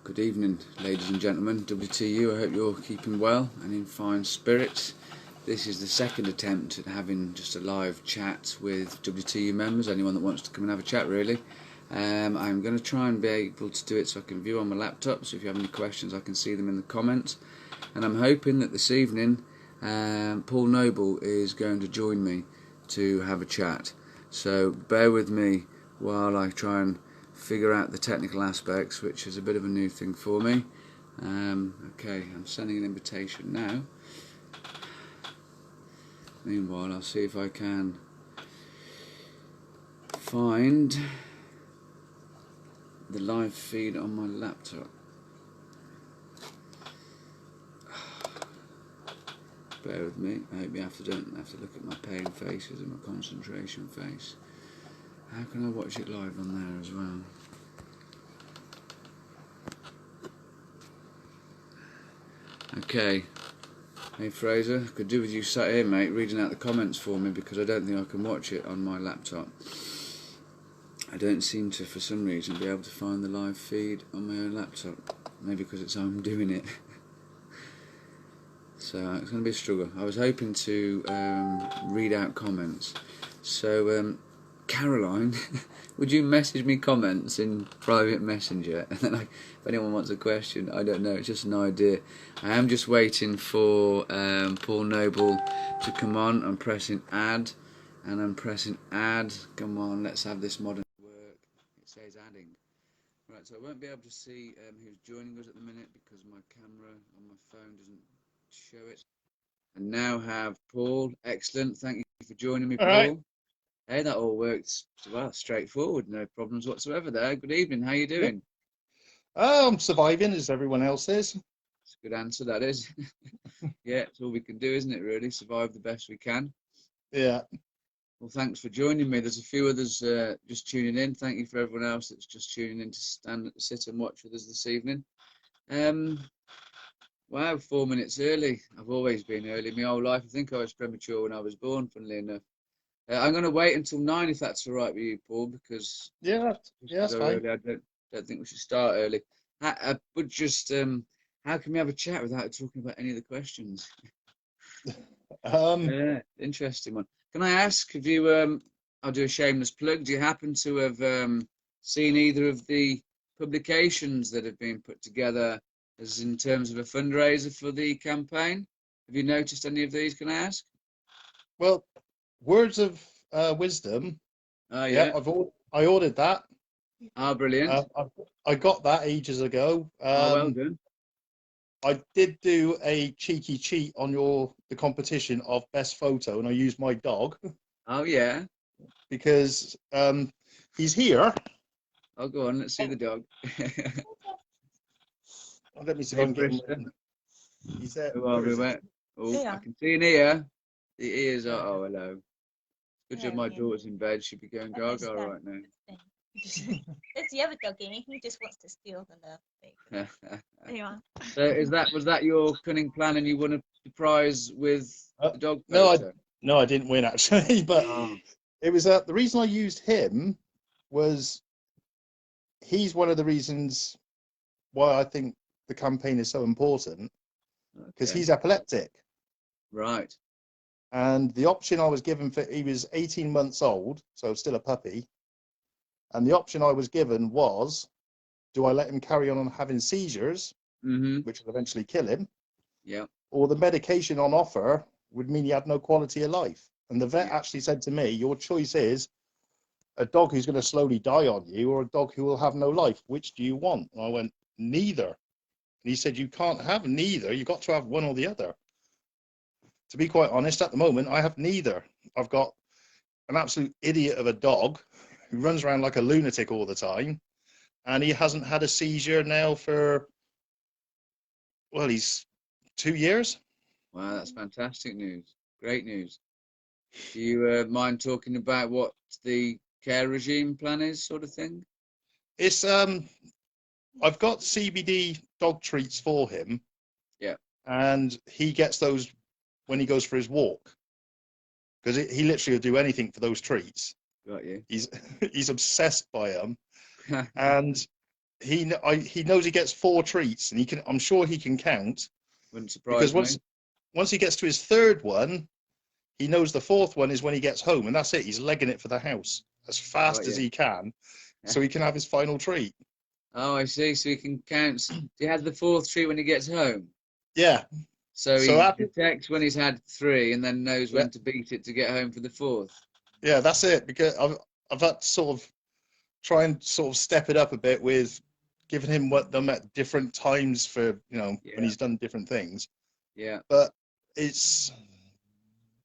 Good evening, ladies and gentlemen. WTU, I hope you're keeping well and in fine spirits. This is the second attempt at having just a live chat with WTU members, anyone that wants to come and have a chat really. I'm going to try and be able to do it so I can view on my laptop, so if you have any questions I can see them in the comments. And I'm hoping that this evening Paul Noble is going to join me to have a chat. So bear with me while I try and figure out the technical aspects, which is a bit of a new thing for me. Okay, I'm sending an invitation now. Meanwhile, I'll see if I can find the live feed on my laptop. Bear with me. I hope you don't have to look at my pain faces and my concentration face. How can I watch it live on there as well? Okay. Hey Fraser, could do with you sat here, mate, reading out the comments for me, because I don't think I can watch it on my laptop. I don't seem to, for some reason, be able to find the live feed on my own laptop. Maybe because it's how I'm doing it. So it's going to be a struggle. I was hoping to read out comments. So Caroline, would you message me comments in private messenger? And then if anyone wants a question, I don't know, it's just an idea. I am just waiting for Paul Noble to come on. I'm pressing add, and I'm pressing add. Come on, let's have this modern work. It says adding. Right, so I won't be able to see who's joining us at the minute because my camera on my phone doesn't show it. And now have Paul. Excellent, thank you for joining me, Paul. Right. Hey, that all worked well, straightforward, no problems whatsoever there. Good evening, how you doing? I'm surviving as everyone else is. That's a good answer, that is. Yeah, it's all we can do, isn't it, really? Survive the best we can. Yeah. Well, thanks for joining me. There's a few others just tuning in. Thank you for everyone else that's just tuning in to sit and watch with us this evening. Wow, 4 minutes early. I've always been early my whole life. I think I was premature when I was born, funnily enough. I'm going to wait until 9 if that's all right with you, Paul, because that's fine. Early, I don't think we should start early. But just how can we have a chat without talking about any of the questions? Interesting one. Can I ask, have you? I'll do a shameless plug. Do you happen to have seen either of the publications that have been put together as in terms of a fundraiser for the campaign? Have you noticed any of these? Can I ask? Well, Words of Wisdom. Oh yeah. I ordered that. Oh, brilliant. I got that ages ago. Well done. I did do a cheeky cheat on the competition of best photo, and I used my dog. Oh yeah. Because he's here. Oh, go on. Let's see the dog. Let me see if I can get him. He's there. Oh, I can see an ear. The ears are. Oh, hello. Good job. My daughter's in bed. She'd be going gaga right now. It's the other dog, Amy. He just wants to steal the love. Anyway. So was that your cunning plan, and you won a prize with the dog? No, I didn't win actually, but it was the reason I used him was he's one of the reasons why I think the campaign is so important, because he's epileptic. Right. And the option I was given he was 18 months old, so still a puppy. And the option I was given was, do I let him carry on having seizures, which will eventually kill him? Yeah. Or the medication on offer would mean he had no quality of life. And the vet actually said to me, your choice is a dog who's going to slowly die on you or a dog who will have no life. Which do you want? And I went, neither. And he said, you can't have neither. You've got to have one or the other. To be quite honest, at the moment, I have neither. I've got an absolute idiot of a dog who runs around like a lunatic all the time. And he hasn't had a seizure now for, well, he's 2 years. Wow, that's fantastic news. Great news. Do you mind talking about what the care regime plan is, sort of thing? It's I've got CBD dog treats for him. Yeah. And he gets those when he goes for his walk, because he literally will do anything for those treats. Got you. He's obsessed by them. And he knows he gets 4 treats, and I'm sure he can count, Wouldn't because surprise me. once he gets to his 3rd one, he knows the 4th one is when he gets home, and that's it. He's legging it for the house as fast Got as you. he can, so he can have his final treat. Oh, I see. So he can count. He has the 4th treat when he gets home. Yeah. So So he after, detects when he's had 3 and then knows yeah, when to beat it to get home for the 4th. yeah, that's it. Because I've had to sort of try and sort of step it up a bit with giving him them at different times for, when Yeah, he's done different things. yeah, But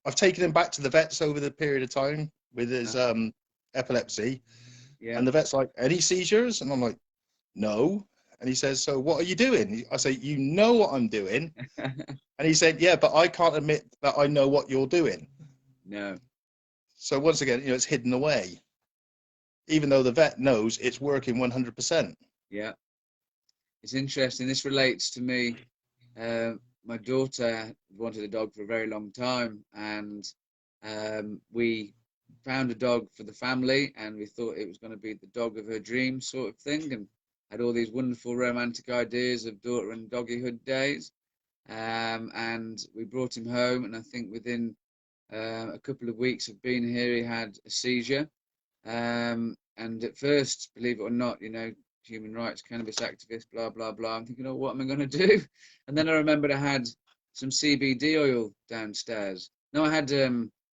I've taken him back to the vets over the period of time with his epilepsy, yeah. and the vet's like, any seizures? And I'm like, no. And he says, so what are you doing? I say, you know what I'm doing. And he said, yeah, but I can't admit that I know what you're doing. No, So once again, it's hidden away, even though the vet knows it's working 100%. yeah. It's interesting. This relates to me. My daughter wanted a dog for a very long time, and we found a dog for the family, and we thought it was going to be the dog of her dreams, sort of thing, and had all these wonderful romantic ideas of daughter and doggyhood days. And we brought him home, and I think within a couple of weeks of being here, he had a seizure. And at first, believe it or not, human rights, cannabis activist, blah, blah, blah. I'm thinking, oh, what am I going to do? And then I remembered I had some CBD oil downstairs. No, I had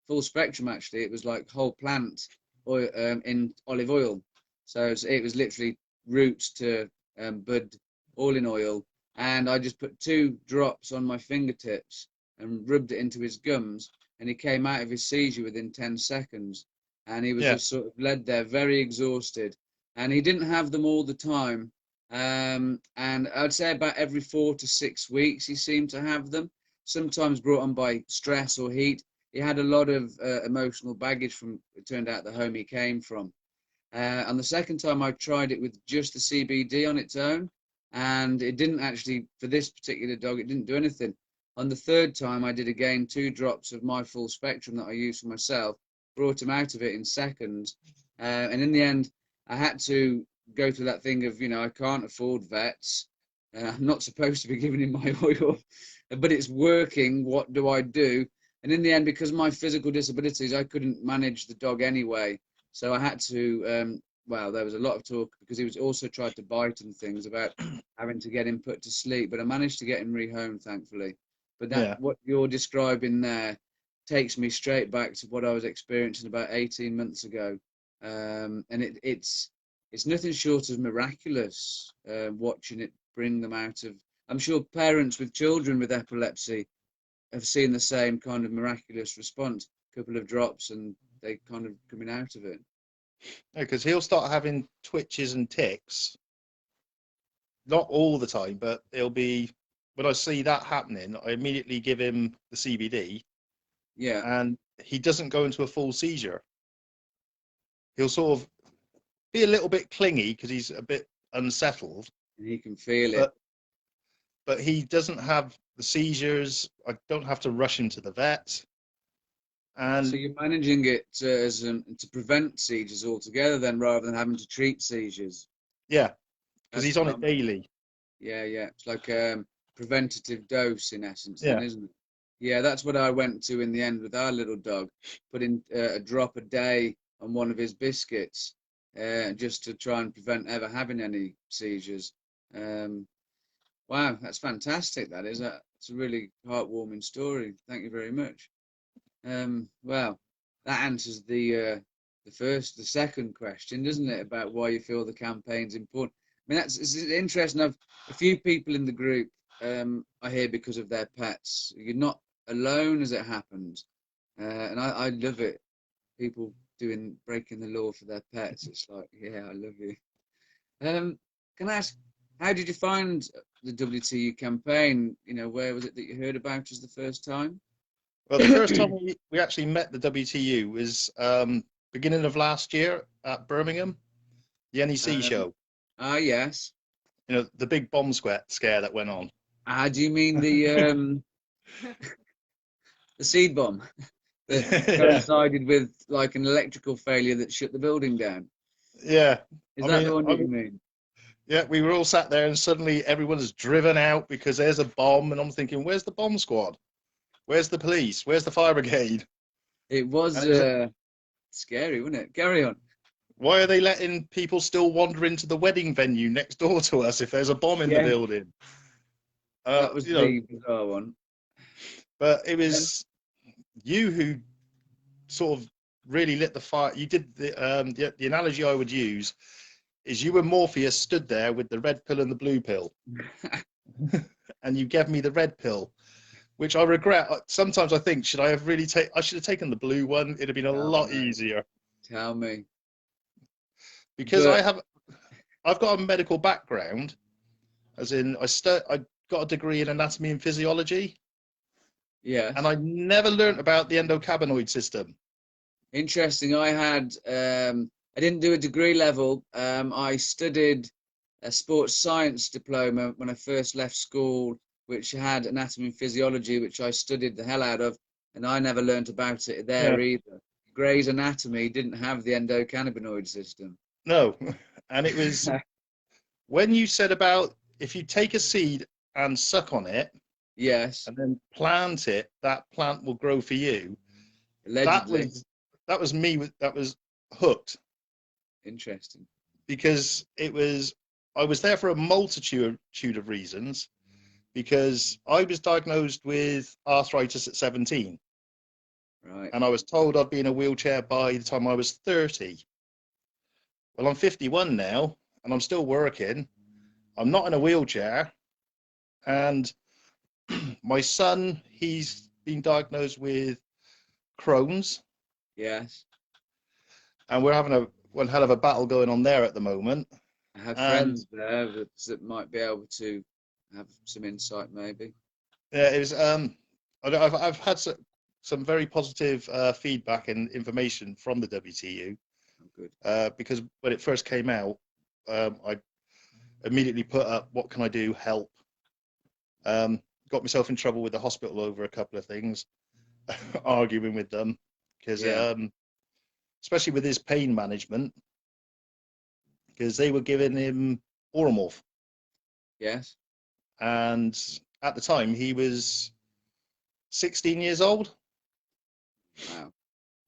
full spectrum, actually. It was like whole plant oil in olive oil. So it was literally roots to bud, all in oil. And I just put 2 drops on my fingertips and rubbed it into his gums. And he came out of his seizure within 10 seconds. And he was Yeah. just sort of led there, very exhausted. And he didn't have them all the time. And I'd say about every 4 to 6 weeks, he seemed to have them, sometimes brought on by stress or heat. He had a lot of emotional baggage from, it turned out, the home he came from. And the second time I tried it with just the CBD on its own, and it didn't actually, for this particular dog, it didn't do anything. On the 3rd time, I did again 2 drops of my full spectrum that I use for myself, brought him out of it in seconds. And in the end, I had to go through that thing of, I can't afford vets. I'm not supposed to be giving him my oil, but it's working. What do I do? And in the end, because of my physical disabilities, I couldn't manage the dog anyway. So I had to, there was a lot of talk because he was also tried to bite and things about having to get him put to sleep. But I managed to get him rehomed, thankfully. But Yeah. what you're describing there takes me straight back to what I was experiencing about 18 months ago. And it's nothing short of miraculous watching it bring them out of. I'm sure parents with children with epilepsy have seen the same kind of miraculous response. A couple of drops and they kind of coming out of it. Because he'll start having twitches and tics, not all the time, but it'll be, when I see that happening, I immediately give him the CBD. Yeah. And he doesn't go into a full seizure. He'll sort of be a little bit clingy because he's a bit unsettled. And he can feel it. But he doesn't have the seizures. I don't have to rush him to the vet. And so you're managing it to prevent seizures altogether then, rather than having to treat seizures. Yeah, because That's he's on it daily. Yeah, it's like a preventative dose in essence, Yeah. then, isn't it? Yeah, that's what I went to in the end with our little dog, putting a drop a day on one of his biscuits, just to try and prevent ever having any seizures. Wow, that's fantastic. That is. It's a really heartwarming story. Thank you very much. Well, that answers the second question, doesn't it, about why you feel the campaign's important? I mean, it's interesting. I've a few people in the group I hear because of their pets. You're not alone, as it happens, and I love it. People breaking the law for their pets. It's like, yeah, I love you. Can I ask, how did you find the WTU campaign? Where was it that you heard about us the first time? Well, the first time we actually met the WTU was beginning of last year at Birmingham, the NEC show. Ah, yes. The big bomb scare that went on. Do you mean the the seed bomb that coincided with like an electrical failure that shut the building down? Yeah. Is that the one that you mean? Yeah, we were all sat there, and suddenly everyone is driven out because there's a bomb, and I'm thinking, where's the bomb squad? Where's the police? Where's the fire brigade? It was And it was, scary, wasn't it? Carry on. why are they letting people still wander into the wedding venue next door to us if there's a bomb in the Yeah, building? that was You know, the bizarre one. but it Um, was you who sort of really lit the fire. You did the analogy I would use is you were Morpheus stood there with the red pill and the blue pill, and you gave me the red pill, which I regret. Sometimes I think, should I have really I should have taken the blue one. It'd have been a oh, lot no. easier Tell me. because But I've got a medical background, as in I got a degree in anatomy and physiology, yeah, and I never learnt about the endocannabinoid system. interesting. I didn't do a degree level. I studied a sports science diploma when I first left school, which had anatomy and physiology, which I studied the hell out of, and I never learnt about it Yeah, there either. Gray's Anatomy didn't have the endocannabinoid system. no, and it was when you said about if you take a seed and suck on it Yes, and then plant it, that plant will grow for you. That allegedly. was that was me. That was hooked Interesting. because I was there for a multitude of reasons because I was diagnosed with arthritis at 17 Right. and I was told I'd be in a wheelchair by the time I was 30. Well, I'm 51 now and I'm still working. I'm not in a wheelchair, and my son, he's been diagnosed with Crohn's, Yes. and we're having a one hell of a battle going on there at the moment. I have And friends there that might be able to have some insight, maybe. yeah, it was I've had some very positive feedback and information from the WTU Oh, good. because when it first came out, I immediately put up what can I do, help. Got myself in trouble with the hospital over a couple of things, arguing with them because Yeah. especially with his pain management, because they were giving him Oromorph, Yes. and at the time he was 16 years old. Wow.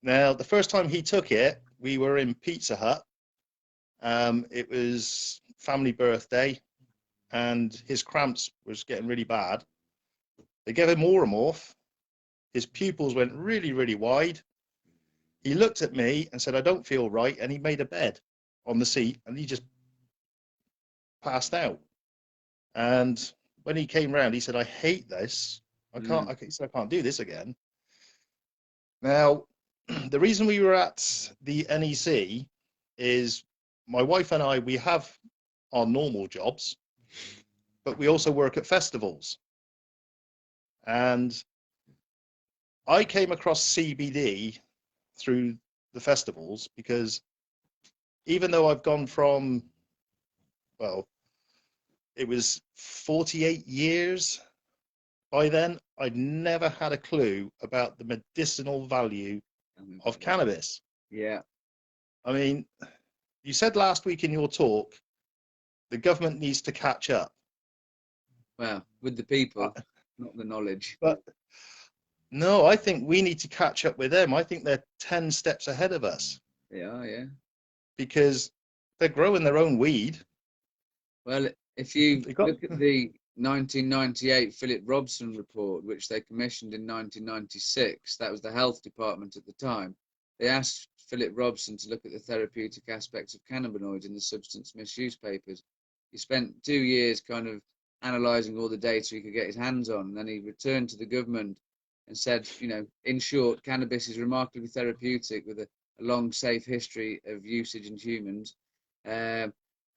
Now, the first time he took it, we were in Pizza Hut. It was family birthday, and his cramps was getting really bad. They gave him Oromorph. His pupils went really, really wide. He looked at me and said, "I don't feel right," and he made a bed on the seat, and he just passed out. And when he came round, he said, "I hate this. I can't. He said, I can't do this again." Now, the reason we were at the NEC is my wife and I, we have our normal jobs, but we also work at festivals. And I came across CBD through the festivals because even though I've gone from, well, it was 48 years by then, I'd never had a clue about the medicinal value of cannabis. Yeah. I mean, you said last week in your talk, the government needs to catch up. Well, with the people, not the knowledge. But no, I think we need to catch up with them. I think they're 10 steps ahead of us. They are, yeah. Because they're growing their own weed. Well, if you look at the 1998 Philip Robson report, which they commissioned in 1996, that was the health department at the time. They asked Philip Robson to look at the therapeutic aspects of cannabinoids in the substance misuse papers. He spent 2 years kind of analysing all the data he could get his hands on, and then he returned to the government and said, in short, cannabis is remarkably therapeutic with a long, safe history of usage in humans.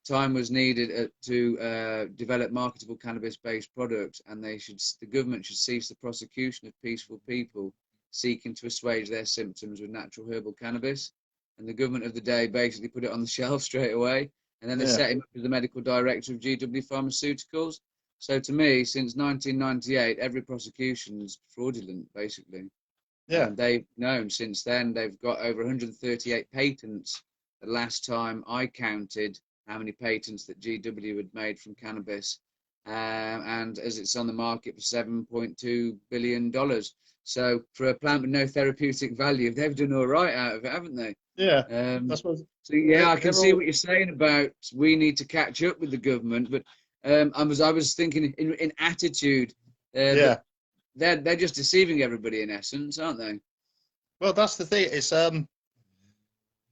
Time was needed to develop marketable cannabis-based products, and the government should cease the prosecution of peaceful people seeking to assuage their symptoms with natural herbal cannabis. And the government of the day basically put it on the shelf straight away, and then they set him up as the medical director of GW Pharmaceuticals. So to me, since 1998, every prosecution is fraudulent, basically. Yeah. And they've known since then, they've got over 138 patents the last time I counted, how many patents that GW had made from cannabis, and as it's on the market for $7.2 billion. So for a plant with no therapeutic value, they've done all right out of it, haven't they? Yeah, Um, that's what. so yeah, I can They're see all. what you're saying about we need to catch up with the government, but I was thinking in attitude that Yeah. they're just deceiving everybody in essence, aren't they? Well, that's the thing. It's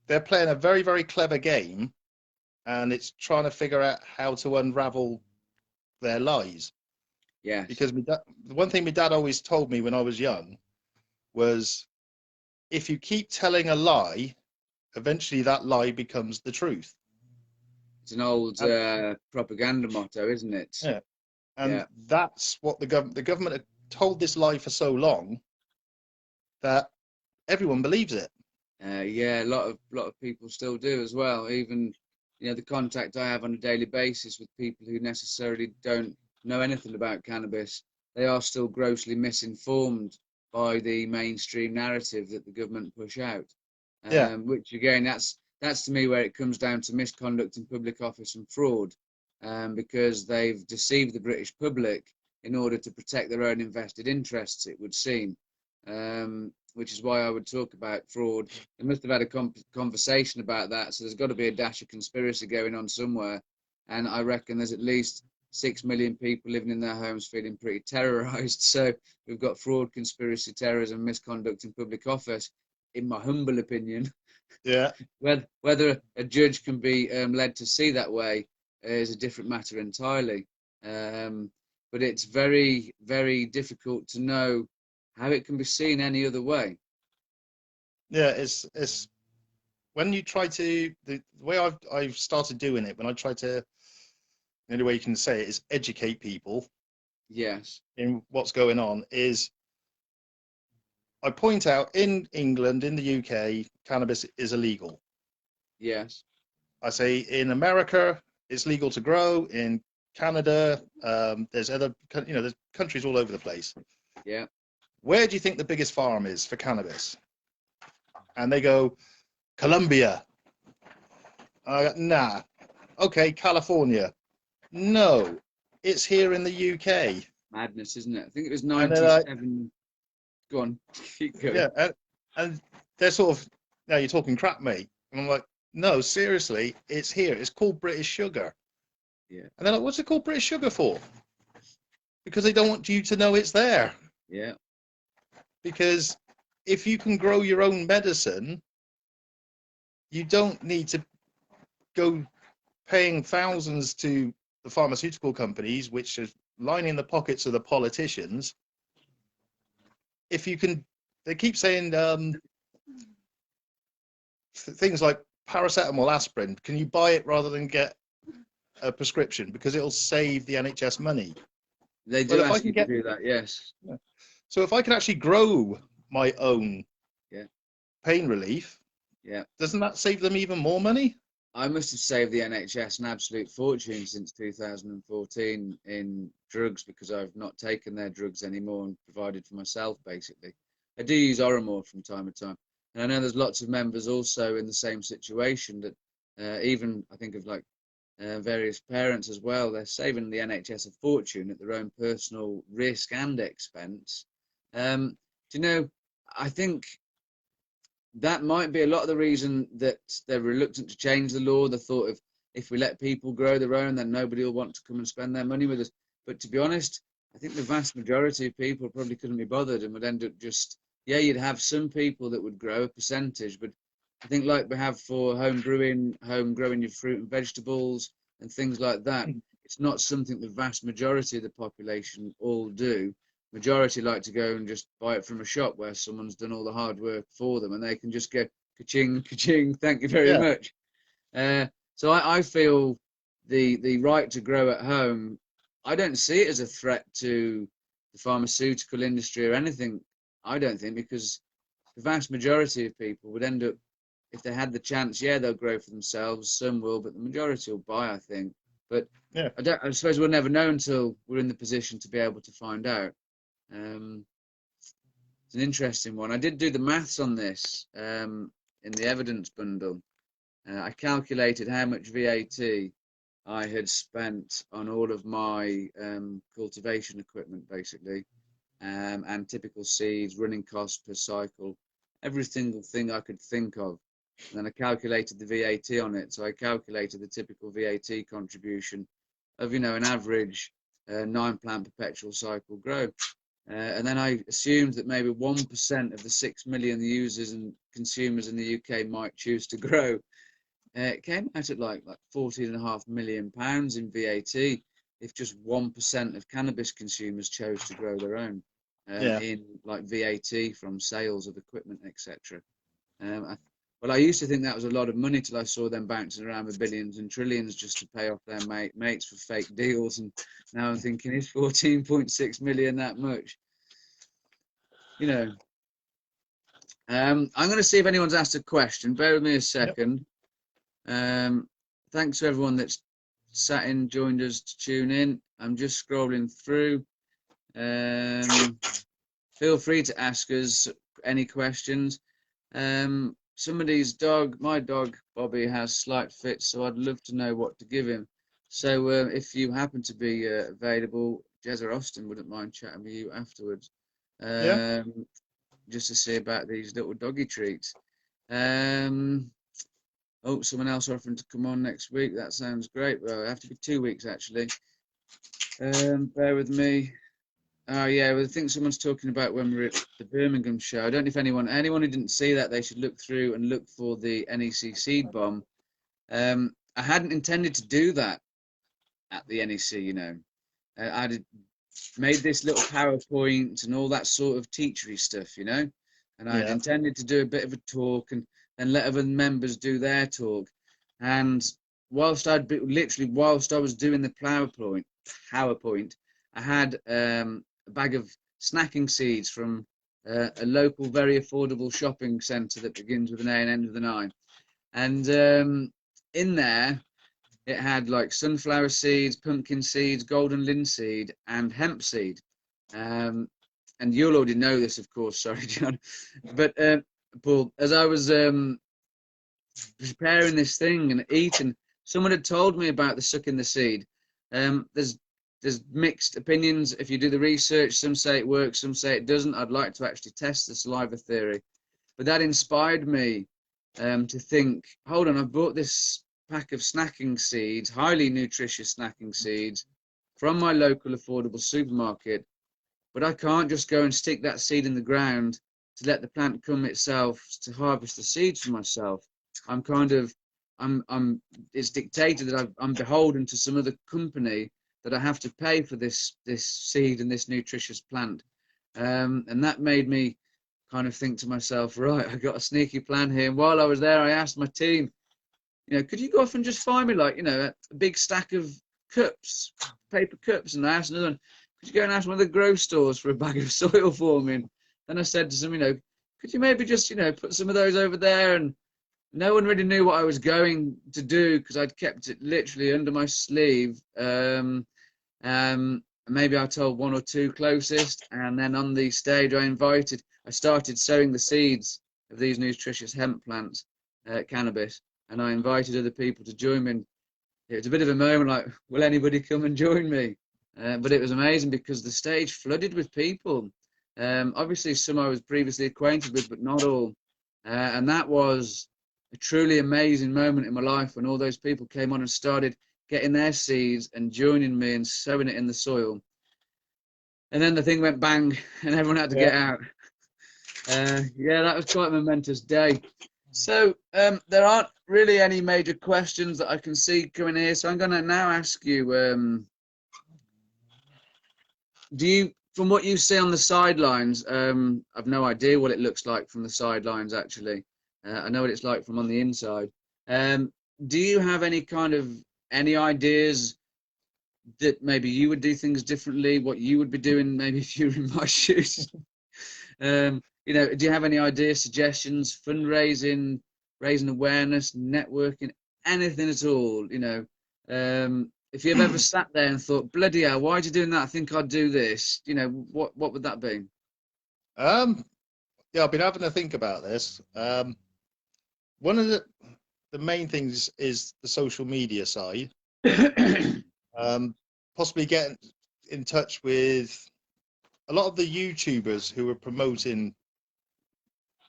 they're playing a very, very clever game, and it's trying to figure out how to unravel their lies. Yes. Because the one thing my dad always told me when I was young was, if you keep telling a lie, eventually that lie becomes the truth. It's an old And propaganda motto, isn't it? yeah, and Yeah. that's what the government had told this lie for so long that everyone believes it. Yeah, a lot of people still do as well. Even the contact I have on a daily basis with people who necessarily don't know anything about cannabis, they are still grossly misinformed by the mainstream narrative that the government push out. Yeah, Which again, that's to me where it comes down to misconduct in public office and fraud, because they've deceived the British public in order to protect their own invested interests, it would seem. Which is why I would talk about fraud. They must have had a conversation about that, so there's got to be a dash of conspiracy going on somewhere. And I reckon there's at least 6 million people living in their homes feeling pretty terrorised. So we've got fraud, conspiracy, terrorism, misconduct in public office, in my humble opinion. yeah, Whether a judge can be led to see that way is a different matter entirely. But it's very, very difficult to know how it can be seen any other way. yeah. It's when you try to the way I've started doing it. When I try to, the only way you can say it is educate people Yes, in what's going on. Is I point out in England, in the UK, cannabis is illegal. yes, I say in America, it's legal to grow. In Canada, there's there's countries all over the place. yeah, Where do you think the biggest farm is for cannabis? And they go, Colombia. I go, nah. Okay, California. No, it's here in the UK. madness, isn't it? I think it was And they're like, 97. Go on, keep going. yeah, and they're sort of, now you're talking crap, mate. And I'm like, no, seriously, it's here. It's called British sugar. Yeah, And they're like, what's it called British sugar for? Because they don't want you to know it's there. yeah, Because if you can grow your own medicine, you don't need to go paying thousands to the pharmaceutical companies, which are lining the pockets of the politicians. If you can, they keep saying things like paracetamol, aspirin. Can you buy it rather than get a prescription because it'll save the NHS money? they Well, do if I ask can you to get, do that. Yes, so if I can actually grow my own yeah, pain relief, yeah. doesn't that save them even more money? I must have saved the NHS an absolute fortune since 2014 in drugs because I've not taken their drugs anymore and provided for myself, basically. I do use Oromore from time to time. And I know there's lots of members also in the same situation that even I think of like various parents as well, they're saving the NHS a fortune at their own personal risk and expense. Do you know, I think that might be a lot of the reason that they're reluctant to change the law. The thought of if we let people grow their own, then nobody will want to come and spend their money with us. But to be honest, I think the vast majority of people probably couldn't be bothered and would end up just, yeah, you'd have some people that would grow a percentage, but I think like we have for home growing your fruit and vegetables and things like that, it's not something the vast majority of the population all do. Majority like to go and just buy it from a shop where someone's done all the hard work for them and they can just go ka-ching, ka-ching, thank you very Yeah, much. So I feel the right to grow at home, I don't see it as a threat to the pharmaceutical industry or anything. I don't think, because the vast majority of people would end up, if they had the chance, yeah, they'll grow for themselves. Some will, but the majority will buy, I think. But yeah. I suppose we'll never know until we're in the position to be able to find out. Um, it's an interesting one. I did do the maths on this in the evidence bundle. I calculated how much VAT I had spent on all of my cultivation equipment, basically, and typical seeds, running costs per cycle, every single thing I could think of. And then I calculated the VAT on it. So I calculated the typical VAT contribution of, an average 9-plant perpetual cycle grow. And then I assumed that maybe 1% of the 6 million users and consumers in the UK might choose to grow. It came out at like £14.5 million in VAT if just 1% of cannabis consumers chose to grow their own in like VAT from sales of equipment, etc. Well, I used to think that was a lot of money till I saw them bouncing around with billions and trillions just to pay off their mates for fake deals. And now I'm thinking, is 14.6 million that much? I'm going to see if anyone's asked a question. Bear with me a second. Thanks to everyone that's sat in, joined us to tune in. I'm just scrolling through. Feel free to ask us any questions. Somebody's dog, my dog Bobby, has slight fits, so I'd love to know what to give him. So if you happen to be available, Jez or Austin wouldn't mind chatting with you afterwards, just to see about these little doggy treats. Oh, someone else offering to come on next week. That sounds great. Well, it have to be 2 weeks actually. Bear with me. Oh yeah, well, I think someone's talking about when we're at the Birmingham show. I don't know if anyone who didn't see that, they should look through and look for the NEC seed bomb. I hadn't intended to do that at the NEC, I'd made this little PowerPoint and all that sort of teachery stuff, and I'd intended to do a bit of a talk and then let other members do their talk. And whilst I was doing the PowerPoint, I had a bag of snacking seeds from a local, very affordable shopping centre that begins with an A and ends with an I. And in there, it had like sunflower seeds, pumpkin seeds, golden linseed, and hemp seed. And you'll already know this, of course. Sorry, John. But Paul, as I was preparing this thing and eating, someone had told me about the sucking the seed. There's mixed opinions. If you do the research, some say it works, some say it doesn't. I'd like to actually test the saliva theory. But that inspired me to think, hold on, I've bought this pack of snacking seeds, highly nutritious snacking seeds, from my local affordable supermarket, but I can't just go and stick that seed in the ground to let the plant come itself to harvest the seeds for myself. It's dictated that I'm beholden to some other company that I have to pay for this seed and this nutritious plant. And that made me kind of think to myself, right, I got a sneaky plan here. And while I was there, I asked my team, could you go off and just find me like, a big stack of cups, paper cups? And I asked another one, could you go and ask one of the grow stores for a bag of soil for me? And then I said to some, could you maybe just, put some of those over there? And no one really knew what I was going to do because I'd kept it literally under my sleeve. Maybe I told one or two closest, and then on the stage I started sowing the seeds of these nutritious hemp plants, cannabis, and I invited other people to join me. And it was a bit of a moment like, will anybody come and join me? But it was amazing because the stage flooded with people. Obviously some I was previously acquainted with, but not all. And that was a truly amazing moment in my life when all those people came on and started getting their seeds and joining me and sowing it in the soil. And then the thing went bang and everyone had to get out. That was quite a momentous day. So there aren't really any major questions that I can see coming here. So I'm going to now ask you, from what you see on the sidelines, I've no idea what it looks like from the sidelines, actually. I know what it's like from on the inside. Do you have any ideas that maybe you would do things differently, what you would be doing maybe if you were in my shoes? Do you have any ideas, suggestions, fundraising, raising awareness, networking, anything at all? If you've ever sat there and thought, bloody hell, why are you doing that? I think I'd do this. What would that be? I've been having to think about this. One of the main things is the social media side. Possibly getting in touch with a lot of the YouTubers who are promoting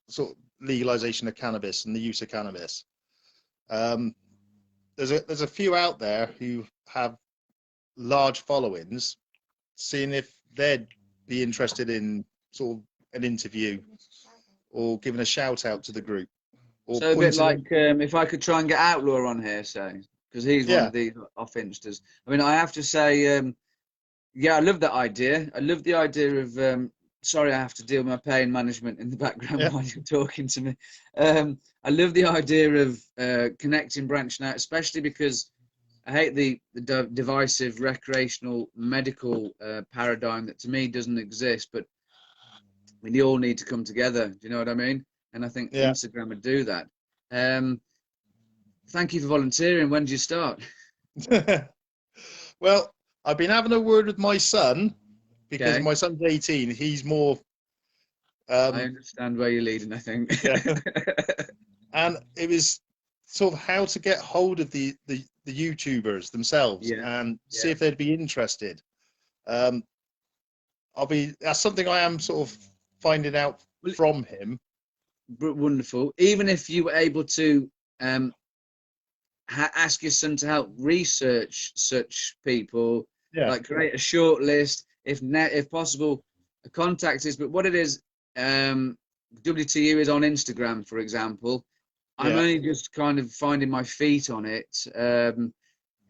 sort of legalization of cannabis and the use of cannabis. There's a few out there who have large followings, seeing if they'd be interested in sort of an interview or giving a shout out to the group. Or So a bit like if I could try and get Outlaw on here, say, because he's one of these off Instas. I mean, I have to say, yeah, I love that idea. I love the idea of. Sorry, I have to deal with my pain management in the background while you're talking to me. I love the idea of connecting, branching out, especially because I hate the divisive recreational medical paradigm that to me doesn't exist. But we all need to come together. Do you know what I mean? And I think Instagram would do that. Thank you for volunteering. When did you start? Well, I've been having a word with my son because my son's 18. He's more. I understand where you're leading, I think. And it was sort of how to get hold of the YouTubers themselves and see if they'd be interested. That's something I am sort of finding out from him. Wonderful. Even if you were able to ask your son to help research such people, like create a short list, if possible, a contact list. But what it is, WTU is on Instagram, for example. I'm only just kind of finding my feet on it.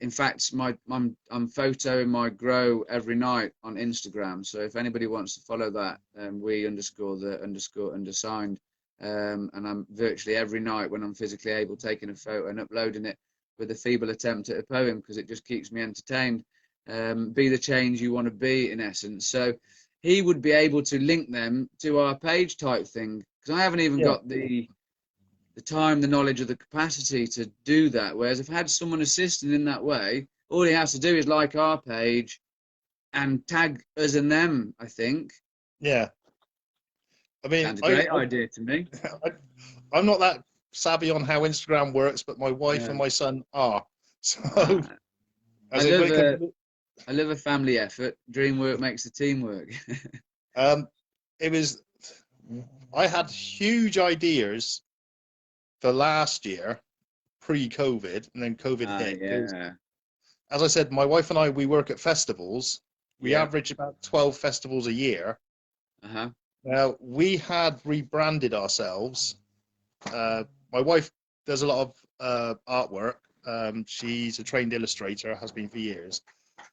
In fact, I'm photoing my grow every night on Instagram. So if anybody wants to follow that, we_the_undersigned. And I'm virtually every night when I'm physically able taking a photo and uploading it with a feeble attempt at a poem because it just keeps me entertained. Be the change you want to be, in essence. So he would be able to link them to our page type thing because I haven't even got the time, the knowledge, or the capacity to do that. Whereas if I had someone assisting in that way, all he has to do is like our page and tag us and them, I think. Yeah. I mean, sounds a great idea to me. I'm not that savvy on how Instagram works, but my wife and my son are. So I love a family effort. Dream work makes the team work. I had huge ideas for last year, pre-COVID, and then COVID hit. Yeah. As I said, my wife and I, we work at festivals. We average about 12 festivals a year. Uh-huh. Now, we had rebranded ourselves. My wife does a lot of artwork. She's a trained illustrator, has been for years.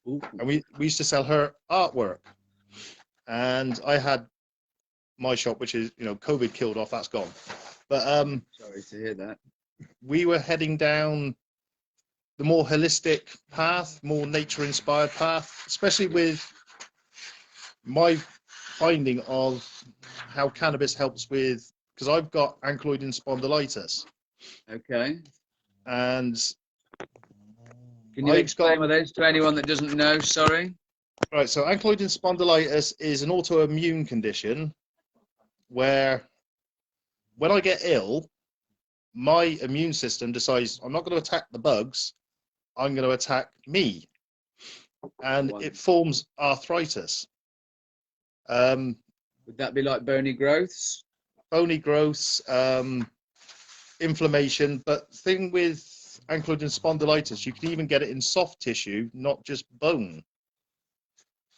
Ooh. And we used to sell her artwork. And I had my shop, which is, COVID killed off, that's gone. But sorry to hear that. We were heading down the more holistic path, more nature-inspired path, especially with my finding of how cannabis helps with, because I've got ankylosing spondylitis. Okay. And can you explain what that is to anyone that doesn't know? Sorry. Right. So ankylosing spondylitis is an autoimmune condition where when I get ill, my immune system decides I'm not going to attack the bugs, I'm going to attack me. And it forms arthritis. Would that be like bony growths? Bony growths, inflammation, but thing with ankylosing spondylitis, you can even get it in soft tissue, not just bone.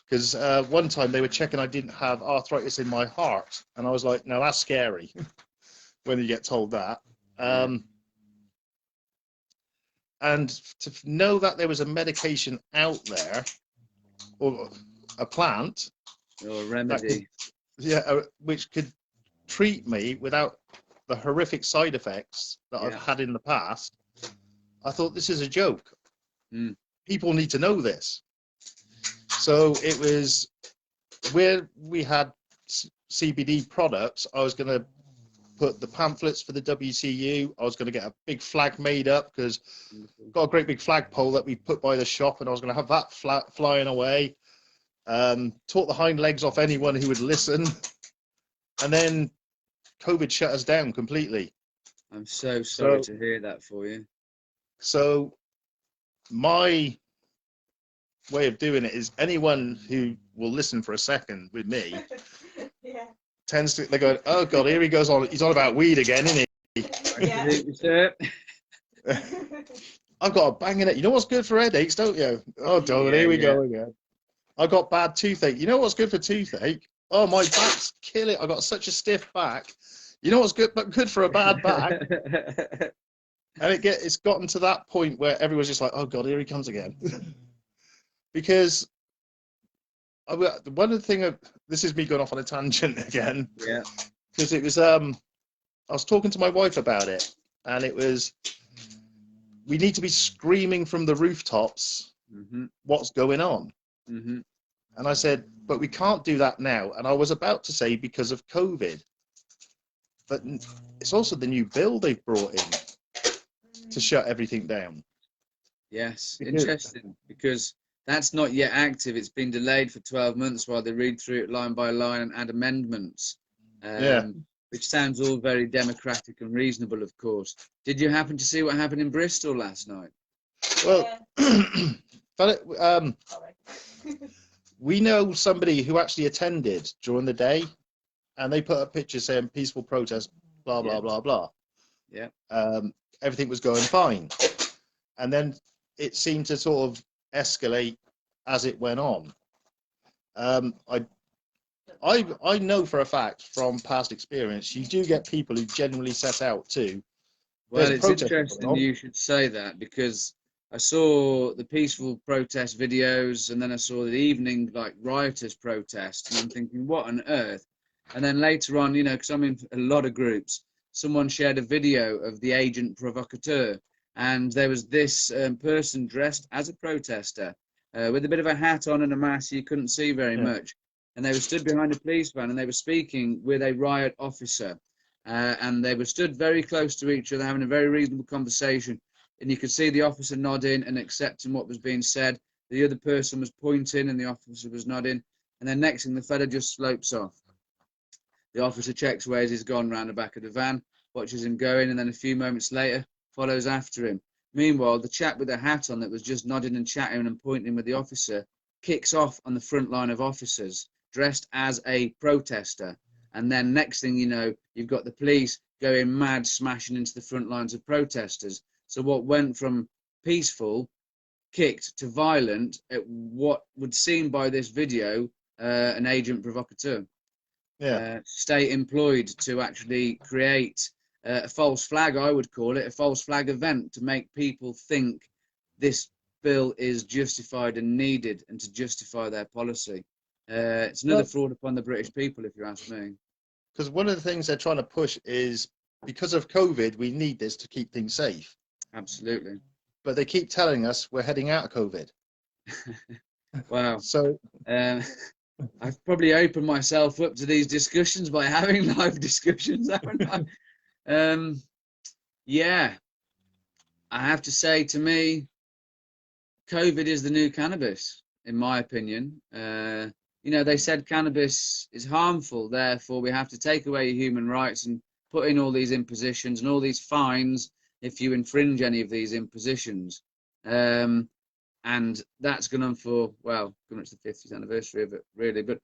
Because one time they were checking I didn't have arthritis in my heart, and I was like, "No, that's scary." When you get told that, and to know that there was a medication out there, or a plant, or a remedy, which could treat me without the horrific side effects that I've had in the past, I thought, this is a joke. People need to know this. So it was where we had CBD products, I was going to put the pamphlets for the WCU. I was going to get a big flag made up because I've got a great big flagpole that we put by the shop, and I was going to have that flying away. Taught the hind legs off anyone who would listen. And then COVID shut us down completely. I'm so sorry So, to hear that for you. so my way of doing it is anyone who will listen for a second with me Yeah. tends to, they go, oh God, here he goes on. He's on about weed again, isn't he? Yeah. Absolutely, sir. I've got a banging it. You know what's good for headaches, don't you? Oh, darling, Yeah, here we yeah. go again. I got bad toothache. You know what's good for toothache? Oh, my back's killing. I got such a stiff back. You know what's good, but good for a bad back? And it's gotten to that point where everyone's just like, oh God, here he comes again. Because one of the things, this is me going off on a tangent again, Yeah. because it was, I was talking to my wife about it, and it was, we need to be screaming from the rooftops Mm-hmm. what's going on. Mm-hmm. And I said, but we can't do that now. And I was about to say because of COVID, but it's also the new bill they've brought in to shut everything down. Yes, Because, interesting, because that's not yet active. It's been delayed for 12 months while they read through it line by line and add amendments, yeah. which sounds all very democratic and reasonable, of course. Did you happen to see what happened in Bristol last night? Well, but we know somebody who actually attended during the day, and they put up pictures saying peaceful protest, blah, blah, Yeah. blah, blah. Yeah. Everything was going fine. And then it seemed to sort of escalate as it went on. I know for a fact from past experience, you do get people who genuinely set out to. Well, There's a it's protest going interesting on. you should say that, because I saw the peaceful protest videos, and then I saw the evening like rioters protest, and I'm thinking, what on earth? And then later on, you know, because I'm in a lot of groups, someone shared a video of the agent provocateur, and there was this person dressed as a protester with a bit of a hat on and a mask, so you couldn't see very Yeah. much, and they were stood behind a police van, and they were speaking with a riot officer. And they were stood very close to each other, having a very reasonable conversation. And you could see the officer nodding and accepting what was being said. The other person was pointing, and the officer was nodding. And then next thing, the fella just slopes off. The officer checks where he's gone round the back of the van, watches him going, and then a few moments later follows after him. Meanwhile, the chap with the hat on that was just nodding and chatting and pointing with the officer kicks off on the front line of officers, dressed as a protester. And then next thing you know, you've got the police going mad, smashing into the front lines of protesters. So what went from peaceful, kicked, to violent at what would seem by this video an agent provocateur. Yeah. State employed to actually create a false flag, I would call it, a false flag event to make people think this bill is justified and needed, and to justify their policy. It's another fraud upon the British people, if you ask me. Because one of the things they're trying to push is because of COVID, we need this to keep things safe. Absolutely. But they keep telling us we're heading out of COVID. Wow. So I've probably opened myself up to these discussions by having live discussions, haven't I? Yeah. I have to say, to me, COVID is the new cannabis, in my opinion. You know, they said cannabis is harmful, therefore we have to take away your human rights and put in all these impositions and all these fines if you infringe any of these impositions. And that's gone on for, well, coming up to the 50th anniversary of it, really. But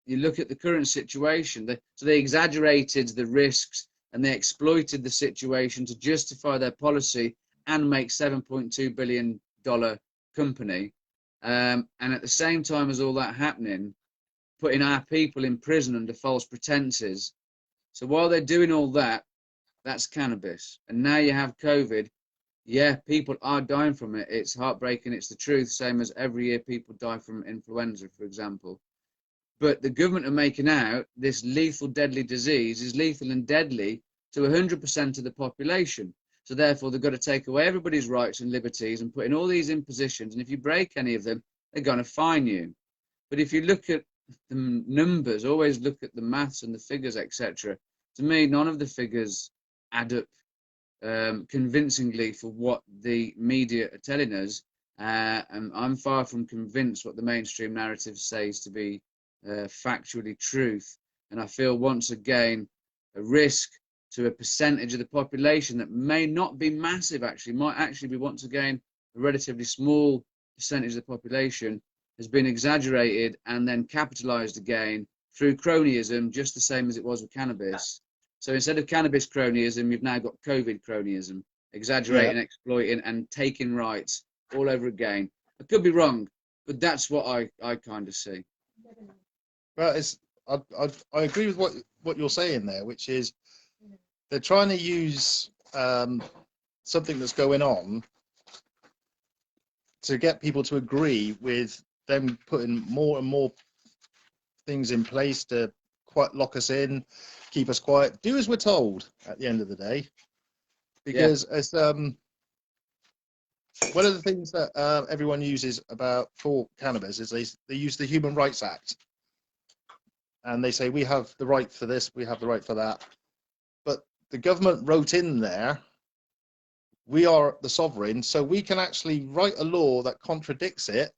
you look at the current situation, so they exaggerated the risks and they exploited the situation to justify their policy and make $7.2 billion company. And at the same time as all that happening, putting our people in prison under false pretenses. So while they're doing all that, that's cannabis. And now you have COVID. Yeah, people are dying from it. It's heartbreaking. It's the truth. Same as every year people die from influenza, for example. But the government are making out this lethal, deadly disease is lethal and deadly to 100% of the population. So therefore, they've got to take away everybody's rights and liberties and put in all these impositions. And if you break any of them, they're going to fine you. But if you look at the numbers, always look at the maths and the figures, etc. To me, none of the figures add up convincingly for what the media are telling us. And I'm far from convinced what the mainstream narrative says to be factually truth. And I feel once again a risk to a percentage of the population that may not be massive, actually, might actually be, once again, a relatively small percentage of the population, has been exaggerated and then capitalized again through cronyism, just the same as it was with cannabis. So instead of cannabis cronyism, you've now got COVID cronyism, exaggerating, exploiting, and taking rights all over again. I could be wrong, but that's what I kind of see. Well, I agree with what you're saying there, which is they're trying to use something that's going on to get people to agree with them putting more and more things in place to quite lock us in, keep us quiet, do as we're told at the end of the day. Because as one of the things that everyone uses for cannabis is they use the Human Rights Act, and they say we have the right for this, we have the right for that, but the government wrote in there, we are the sovereign, so we can actually write a law that contradicts it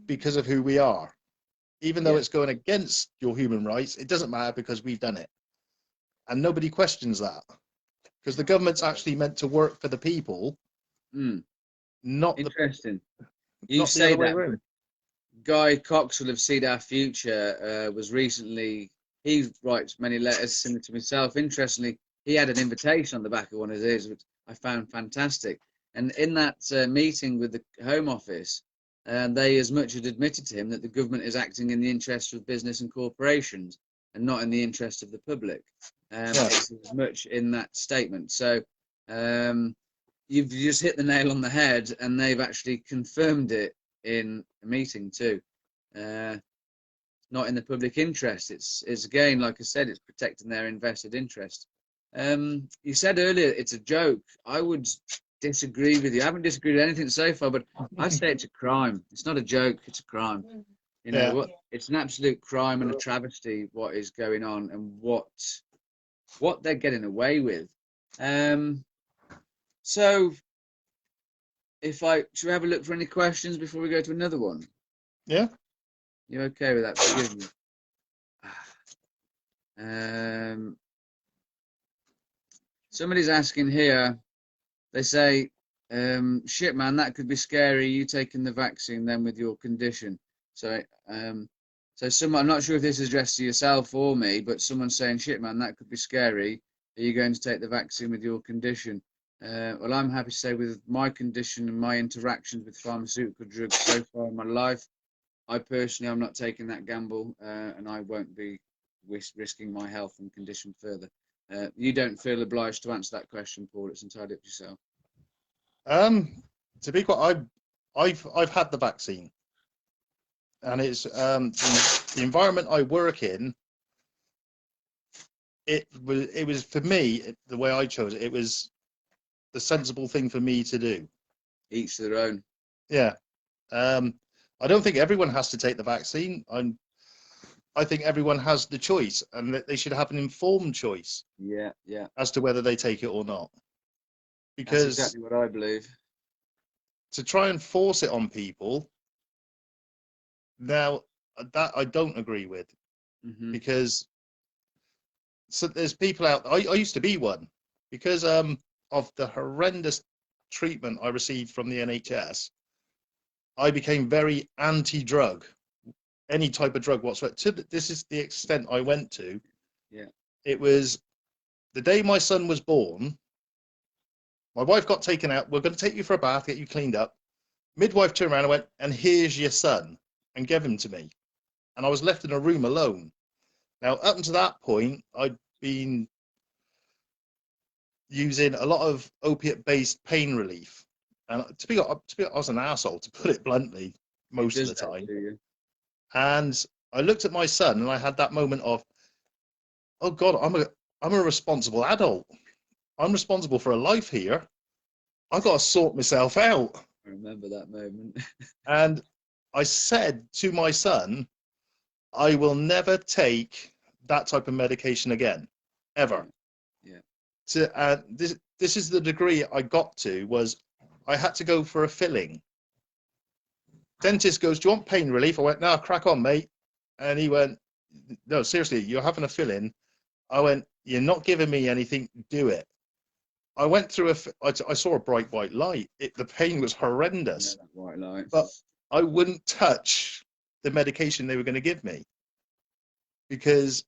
because of who we are. Even though it's going against your human rights, it doesn't matter because we've done it. And nobody questions that. Because the government's actually meant to work for the people, not interesting. You not say that. Guy Coxwell of Seed Our Future was recently, he writes many letters similar to myself. Interestingly, he had an invitation on the back of one of his, which I found fantastic. And in that meeting with the Home Office, they as much as admitted to him that the government is acting in the interest of business and corporations and not in the interest of the public. It's as much in that statement. So you've just hit the nail on the head, and they've actually confirmed it in a meeting too. Not in the public interest. It's again, like I said, it's protecting their invested interest. You said earlier it's a joke. I would disagree with you. I haven't disagreed with anything so far, but I say it's a crime. It's not a joke, it's a crime. You know, it's an absolute crime and a travesty what is going on and what they're getting away with. So should we have a look for any questions before we go to another one? Yeah. You okay with that? Forgive me. Somebody's asking here, they say, shit man, that could be scary, you taking the vaccine then with your condition. So someone, I'm not sure if this is addressed to yourself or me, but someone's saying, shit man, that could be scary. Are you going to take the vaccine with your condition? Well, I'm happy to say with my condition and my interactions with pharmaceutical drugs so far in my life, I personally am not taking that gamble, and I won't be risking my health and condition further. You don't feel obliged to answer that question, Paul. It's entirely up to yourself. To be quite, I've had the vaccine, and it's the environment I work in. It was for me, the way I chose it. It was the sensible thing for me to do. Each to their own. Yeah. I don't think everyone has to take the vaccine. I think everyone has the choice, and that they should have an informed choice. Yeah. As to whether they take it or not. Because that's exactly what I believe. To try and force it on people, now that I don't agree with, because there's people out. I used to be one because of the horrendous treatment I received from the NHS. I became very anti-drug, any type of drug whatsoever. This is the extent I went to. Yeah. It was the day my son was born. My wife got taken out. We're going to take you for a bath, get you cleaned up. Midwife turned around and went, and here's your son, and gave him to me. And I was left in a room alone. Now, up until that point, I'd been using a lot of opiate-based pain relief. And to be honest, I was an asshole, to put it bluntly, most of the time. And I looked at my son, and I had that moment of, oh God, I'm a responsible adult. I'm responsible for a life here. I've got to sort myself out. I remember that moment. And I said to my son, I will never take that type of medication again, ever. Yeah. This is the degree I got to, was I had to go for a filling. Dentist goes, do you want pain relief? I went, no, crack on, mate. And he went, no, seriously, you're having a filling. I went, you're not giving me anything, do it. I went through I saw a bright white light. The pain was horrendous, that white light. but I wouldn't touch the medication they were going to give me because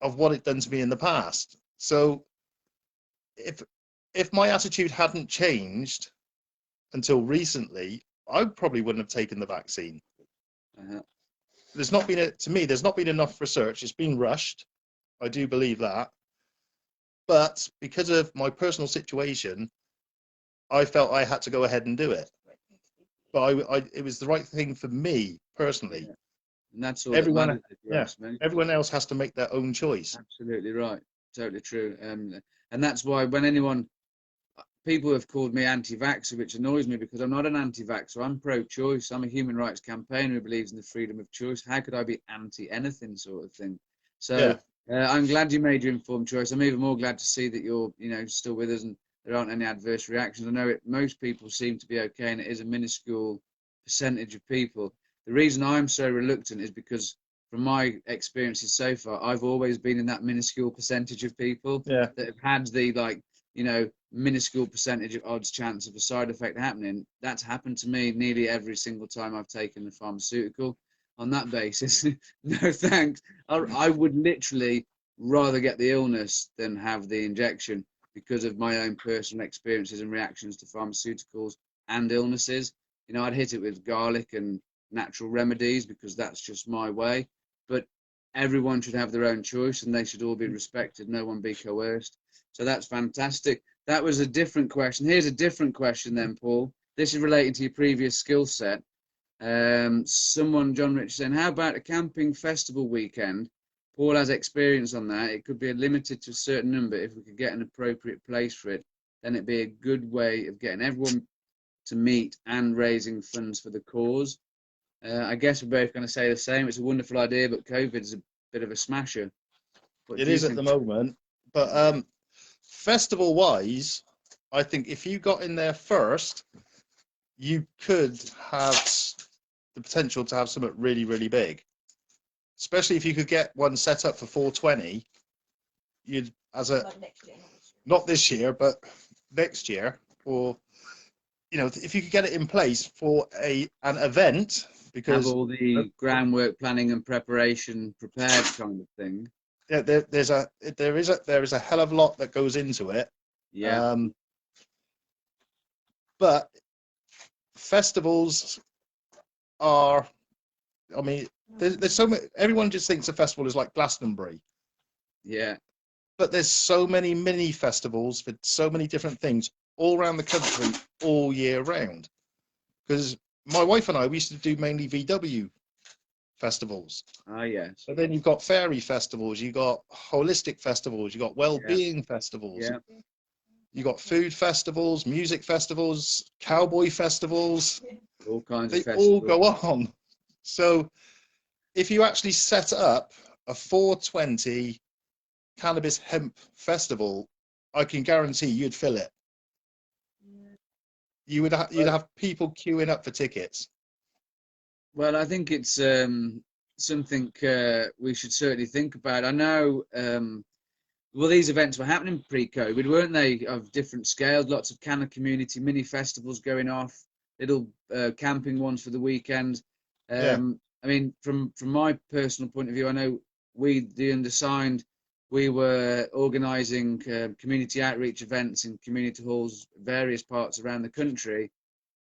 of what it done to me in the past. So if my attitude hadn't changed until recently, I probably wouldn't have taken the vaccine. There's not been there's not been enough research. It's been rushed. I do believe that. But because of my personal situation, I felt I had to go ahead and do it. But it was the right thing for me personally. Yeah. And that's all everyone, that matters. Yeah, everyone else has to make their own choice. Absolutely right. Totally true. And that's why when people have called me anti-vaxxer, which annoys me because I'm not an anti-vaxxer. I'm pro-choice. I'm a human rights campaigner who believes in the freedom of choice. How could I be anti-anything sort of thing? So I'm glad you made your informed choice. I'm even more glad to see that you're, still with us and there aren't any adverse reactions. I know most people seem to be okay, and it is a minuscule percentage of people. The reason I'm so reluctant is because from my experiences so far, I've always been in that minuscule percentage of people that have had the minuscule percentage of odds chance of a side effect happening. That's happened to me nearly every single time I've taken the pharmaceutical. On that basis, no thanks. I would literally rather get the illness than have the injection because of my own personal experiences and reactions to pharmaceuticals and illnesses. I'd hit it with garlic and natural remedies because that's just my way. But everyone should have their own choice and they should all be respected, no one be coerced. So that's fantastic. That was a different question. Here's a different question then, Paul. This is relating to your previous skill set. John Rich saying, how about a camping festival weekend? Paul has experience on that. It could be limited to a certain number. If we could get an appropriate place for it, then it'd be a good way of getting everyone to meet and raising funds for the cause. I guess we're both going to say the same. It's a wonderful idea, but COVID is a bit of a smasher. It is at the moment. But festival-wise, I think if you got in there first, you could have the potential to have something really, really big. Especially if you could get one set up for 420, not this year, but next year, or if you could get it in place for an event, because have all the groundwork, planning, and preparation prepared, kind of thing. Yeah, there is a hell of a lot that goes into it. Yeah. But festivals are, there's so many. Everyone just thinks a festival is like Glastonbury. Yeah. But there's so many mini festivals for so many different things all around the country all year round. Because my wife and I, we used to do mainly VW festivals. Yes. So then you've got fairy festivals, you've got holistic festivals, you've got well-being festivals. Yeah. You got food festivals, music festivals, cowboy festivals. All kinds of festivals. They all go on. So if you actually set up a 420 cannabis hemp festival, I can guarantee you'd fill it. You'd have people queuing up for tickets. Well, I think it's something we should certainly think about. I know, these events were happening pre-COVID, weren't they, of different scales, lots of Canna community mini festivals going off, little camping ones for the weekend. I mean, from my personal point of view, I know we, the undersigned, we were organising community outreach events in community halls, various parts around the country.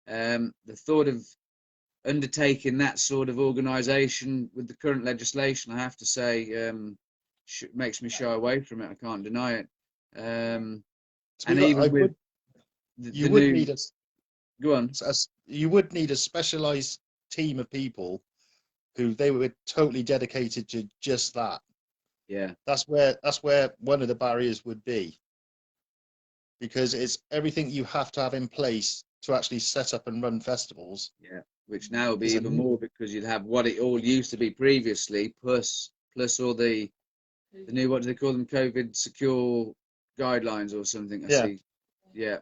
The thought of undertaking that sort of organisation with the current legislation, I have to say, makes me shy away from it. I can't deny it. And even with you would need a specialised team of people who they were totally dedicated to just that. Yeah, that's where one of the barriers would be, because it's everything you have to have in place to actually set up and run festivals. Yeah, which now will be even more, because you'd have what it all used to be previously, plus all the new, what do they call them, COVID secure guidelines or something. I see. Yeah.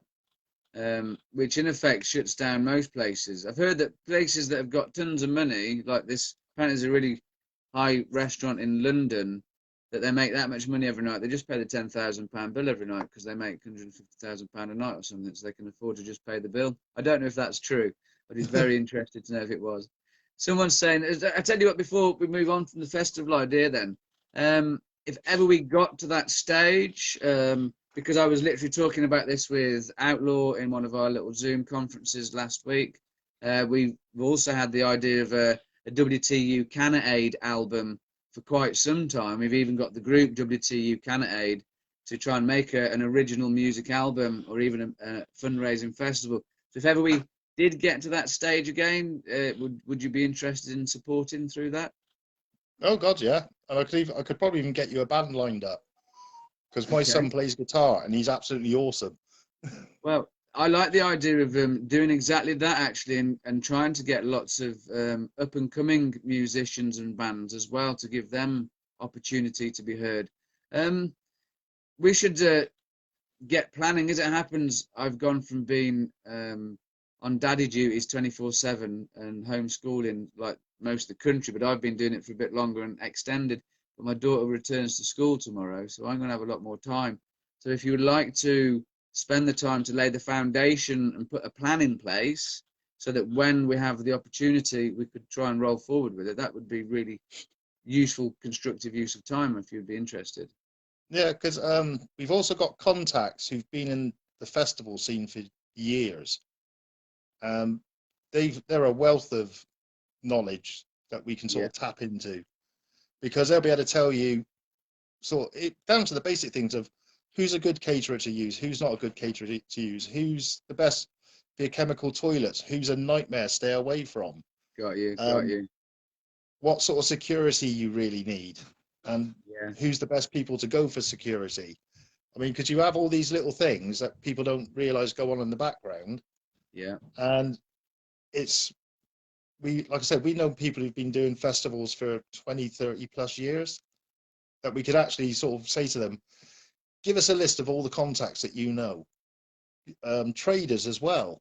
Which in effect shuts down most places. I've heard that places that have got tons of money, like this, apparently there's a really high restaurant in London that they make that much money every night. They just pay the £10,000 bill every night because they make £150,000 a night or something, so they can afford to just pay the bill. I don't know if that's true, but he's very interested to know if it was. Someone's saying, I tell you what, before we move on from the festival idea then, if ever we got to that stage, because I was literally talking about this with Outlaw in one of our little Zoom conferences last week, we've also had the idea of a WTU Cannabis album for quite some time. We've even got the group WTU Cannabis to try and make an original music album or even a fundraising festival. So if ever we did get to that stage again, would you be interested in supporting through that? Oh God, yeah. And I could probably even get you a band lined up because my son plays guitar and he's absolutely awesome. Well, I like the idea of doing exactly that actually, and trying to get lots of up and coming musicians and bands as well to give them opportunity to be heard. We should get planning. As it happens, I've gone from being on daddy duties 24/7 and homeschooling like most of the country, but I've been doing it for a bit longer and extended. But my daughter returns to school tomorrow, so I'm going to have a lot more time. So if you would like to spend the time to lay the foundation and put a plan in place so that when we have the opportunity, we could try and roll forward with it, that would be really useful, constructive use of time if you'd be interested. Yeah, because we've also got contacts who've been in the festival scene for years. They're a wealth of knowledge that we can sort of tap into, because they'll be able to tell you down to the basic things of who's a good caterer to use, who's not a good caterer to use, who's the best for chemical toilets, who's a nightmare, stay away from. Got you. What sort of security you really need, and who's the best people to go for security. I mean, because you have all these little things that people don't realize go on in the background. Yeah. And like I said, we know people who've been doing festivals for 20, 30 plus years that we could actually sort of say to them, give us a list of all the contacts that you know. Traders as well,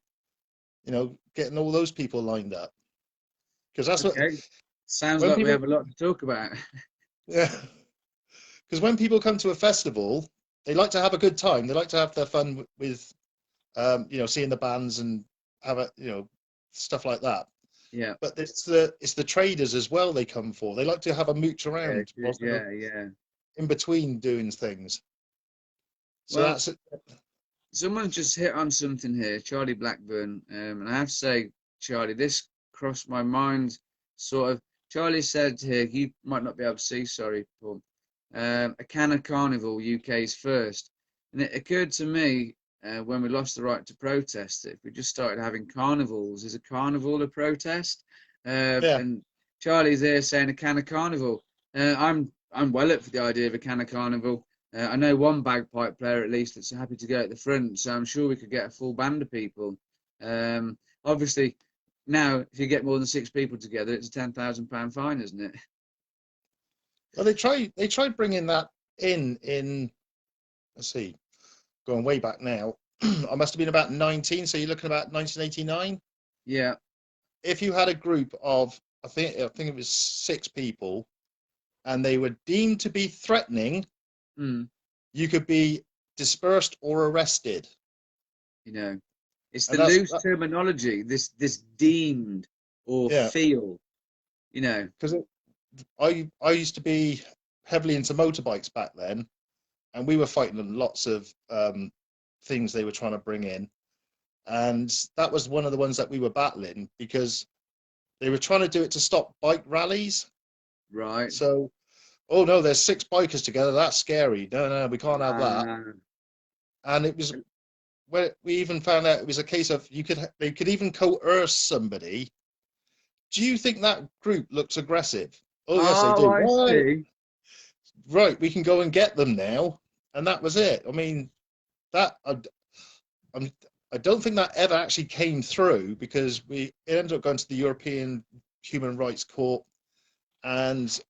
getting all those people lined up. Because that's what sounds like we have a lot to talk about. Yeah. Because when people come to a festival, they like to have a good time. They like to have their fun with, seeing the bands and have stuff like that. Yeah. But it's the traders as well they come for. They like to have a mooch around. In between doing things. So well, that's it. Someone just hit on something here, Charlie Blackburn, and I have to say, Charlie, this crossed my mind, sort of. Charlie said here, you might not be able to see, sorry, Paul, a can of Carnival, UK's first. And it occurred to me when we lost the right to protest that if we just started having carnivals, is a carnival a protest? And Charlie's there saying a can of Carnival. I'm well up for the idea of a can of Carnival. I know one bagpipe player at least that's happy to go at the front, so I'm sure we could get a full band of people. Obviously, now if you get more than 6 people together, it's a £10,000 fine, isn't it? Well, they tried bringing that in. Let's see, going way back now. I must have been about 19, so you're looking about 1989. Yeah. If you had a group of, I think it was 6 people, and they were deemed to be threatening, you could be dispersed or arrested. It's the loose terminology. This deemed or feel. Because I used to be heavily into motorbikes back then, and we were fighting lots of things they were trying to bring in, and that was one of the ones that we were battling because they were trying to do it to stop bike rallies. Right. So, oh no, there's 6 bikers together. That's scary. No, we can't have that. And it was where we even found out it was a case of they could even coerce somebody. Do you think that group looks aggressive? Oh yes, they do. I see. Right, we can go and get them now, and that was it. I mean, I don't think that ever actually came through because it ended up going to the European Human Rights Court, and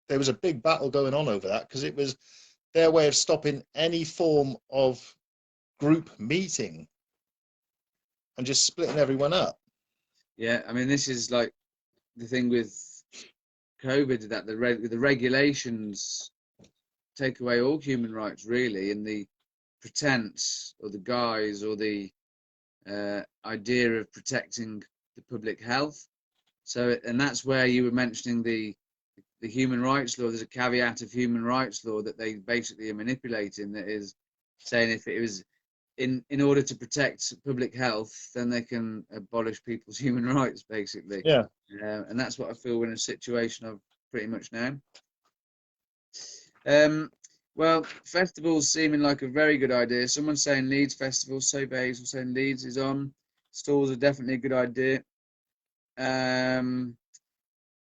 there was a big battle going on over that because it was their way of stopping any form of group meeting and just splitting everyone up. Yeah, I mean, this is like the thing with COVID, that the regulations take away all human rights, really, in the pretense or the guise or the idea of protecting the public health. So, and that's where you were mentioning the human rights law. There's a caveat of human rights law that they basically are manipulating, that is saying if it was in order to protect public health, then they can abolish people's human rights, basically. Yeah. And that's what I feel we're in a situation of pretty much now. Well, festivals seeming like a very good idea. Someone's saying Leeds Festival, so Basil saying Leeds is on. Stalls are definitely a good idea. I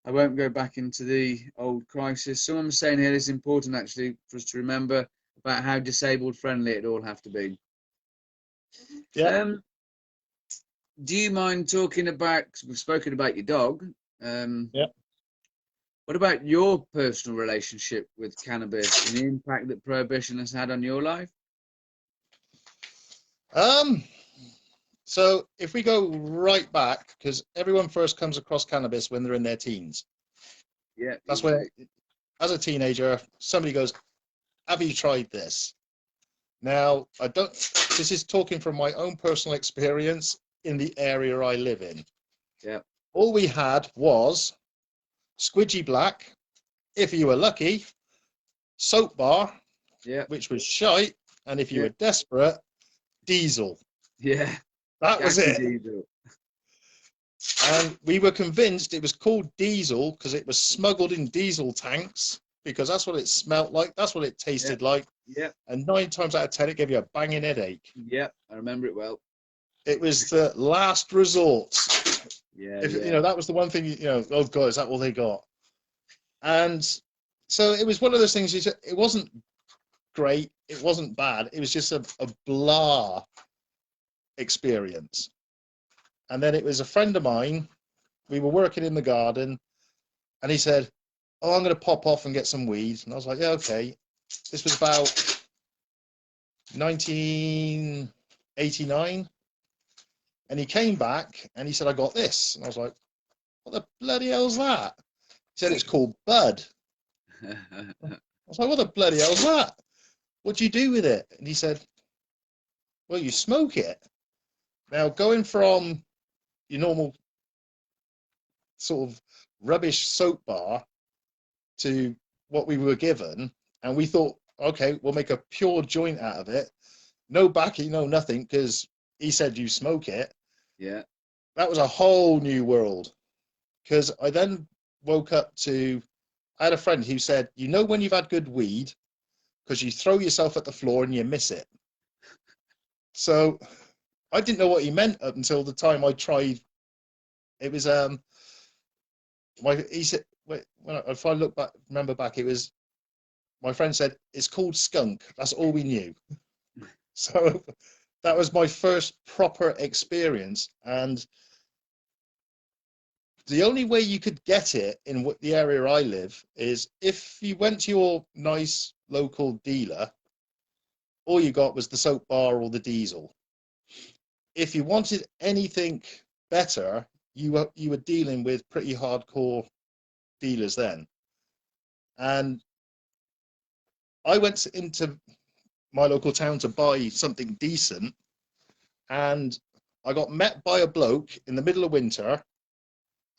won't go back into the old crisis. Someone was saying here it's important actually for us to remember about how disabled friendly it all have to be. Yeah. Do you mind talking about, cause we've spoken about your dog. Yeah. What about your personal relationship with cannabis and the impact that prohibition has had on your life? So if we go right back, because everyone first comes across cannabis when they're in their teens. Yeah. That's when, as a teenager, somebody goes, "Have you tried this?" Now, this is talking from my own personal experience in the area I live in. Yeah. All we had was squidgy black, if you were lucky, soap bar, Yeah. which was shite, and if you Yeah. were desperate, diesel. Yeah. That was it. Diesel. And we were convinced it was called diesel because it was smuggled in diesel tanks, because that's what it smelt like, that's what it tasted like. Yeah. And 9 times out of 10, it gave you a banging headache. Yeah, I remember it well. It was the last resort. Yeah, You know, that was the one thing, you know, oh God, is that all they got? And so it was one of those things, it wasn't great, it wasn't bad, it was just a blah experience. And then it was a friend of mine, we were working in the garden, and he said, "Oh, I'm going to pop off and get some weed." And I was like, "Yeah, okay." This was about 1989. And he came back and he said, "I got this." And I was like, "What the bloody hell's that?" He said, "It's called bud." I was like, "What the bloody hell's that? What do you do with it?" And he said, "Well, you smoke it." Now, going from your normal sort of rubbish soap bar to what we were given, and we thought, okay, we'll make a pure joint out of it. No backing, no nothing, because he said you smoke it. Yeah. That was a whole new world. Because I then woke up to, I had a friend who said, "You know when you've had good weed, because you throw yourself at the floor and you miss it." So I didn't know what he meant up until the time I tried. It was he said, if I look back, remember back, it was, my friend said, "It's called skunk." That's all we knew. So that was my first proper experience. And the only way you could get it in the area I live is if you went to your nice local dealer, all you got was the soap bar or the diesel. If you wanted anything better, you were dealing with pretty hardcore dealers then. And I went into my local town to buy something decent, and I got met by a bloke in the middle of winter,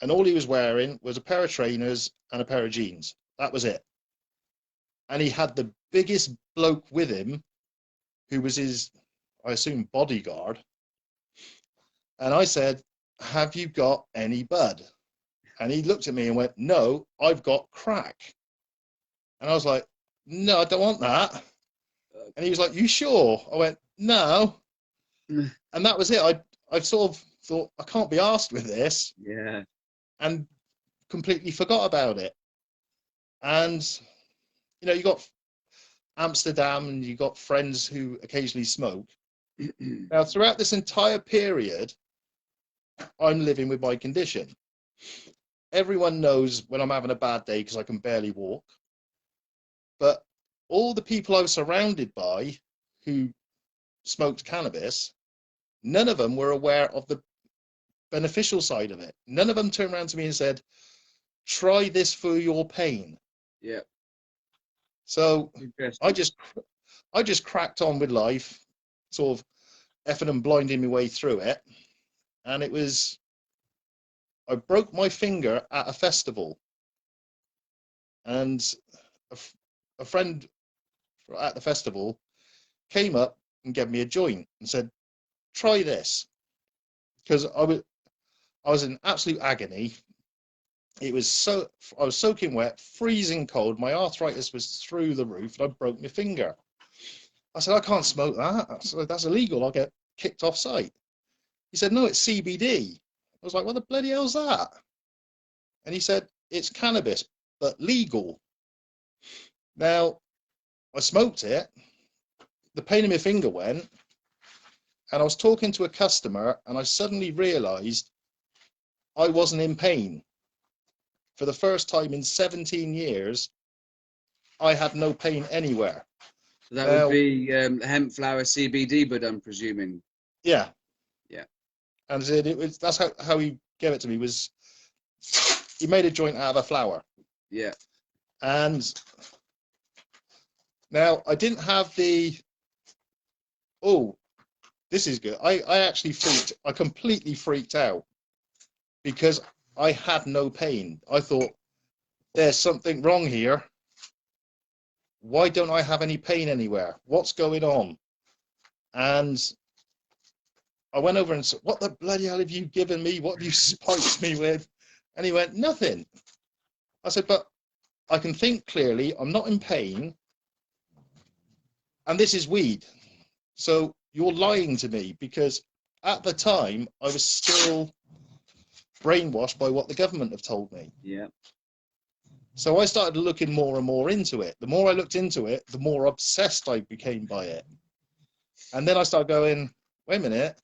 and all he was wearing was a pair of trainers and a pair of jeans. That was it. And he had the biggest bloke with him, who was his, I assume, bodyguard. And I said, "Have you got any bud?" And he looked at me and went, "No, I've got crack." And I was like, "No, I don't want that." And he was like, "You sure?" I went, "No." And that was it. I sort of thought, I can't be arsed with this. Yeah. And completely forgot about it. And, you know, you got Amsterdam and you got friends who occasionally smoke. Now, throughout this entire period, I'm living with my condition. Everyone knows when I'm having a bad day because I can barely walk. But all the people I was surrounded by who smoked cannabis, none of them were aware of the beneficial side of it. None of them turned around to me and said, "Try this for your pain." Yeah. So Interesting. I just cracked on with life, sort of effing and blinding my way through it. And I broke my finger at a festival, and a friend at the festival came up and gave me a joint and said, try this. Because I was in absolute agony. I was soaking wet, freezing cold. My arthritis was through the roof, and I broke my finger. I said, I can't smoke that. I said, that's illegal. I'll get kicked off site. He said, no, it's CBD. I was like, what the bloody hell's that? And he said, it's cannabis, but legal. Now, I smoked it. The pain in my finger went. And I was talking to a customer, and I suddenly realized I wasn't in pain. For the first time in 17 years, I had no pain anywhere. So that would be hemp flower CBD, but I'm presuming. Yeah. Yeah. And that's how he gave it to me, was he made a joint out of a flower. Yeah. And now I didn't have this is good. I completely freaked out because I had no pain. I thought, there's something wrong here. Why don't I have any pain anywhere? What's going on? And I went over and said, what the bloody hell have you given me? What have you spiked me with? And he went, nothing. I said, but I can think clearly. I'm not in pain. And this is weed. So you're lying to me, because at the time I was still brainwashed by what the government have told me. Yeah. So I started looking more and more into it. The more I looked into it, the more obsessed I became by it. And then I started going, wait a minute,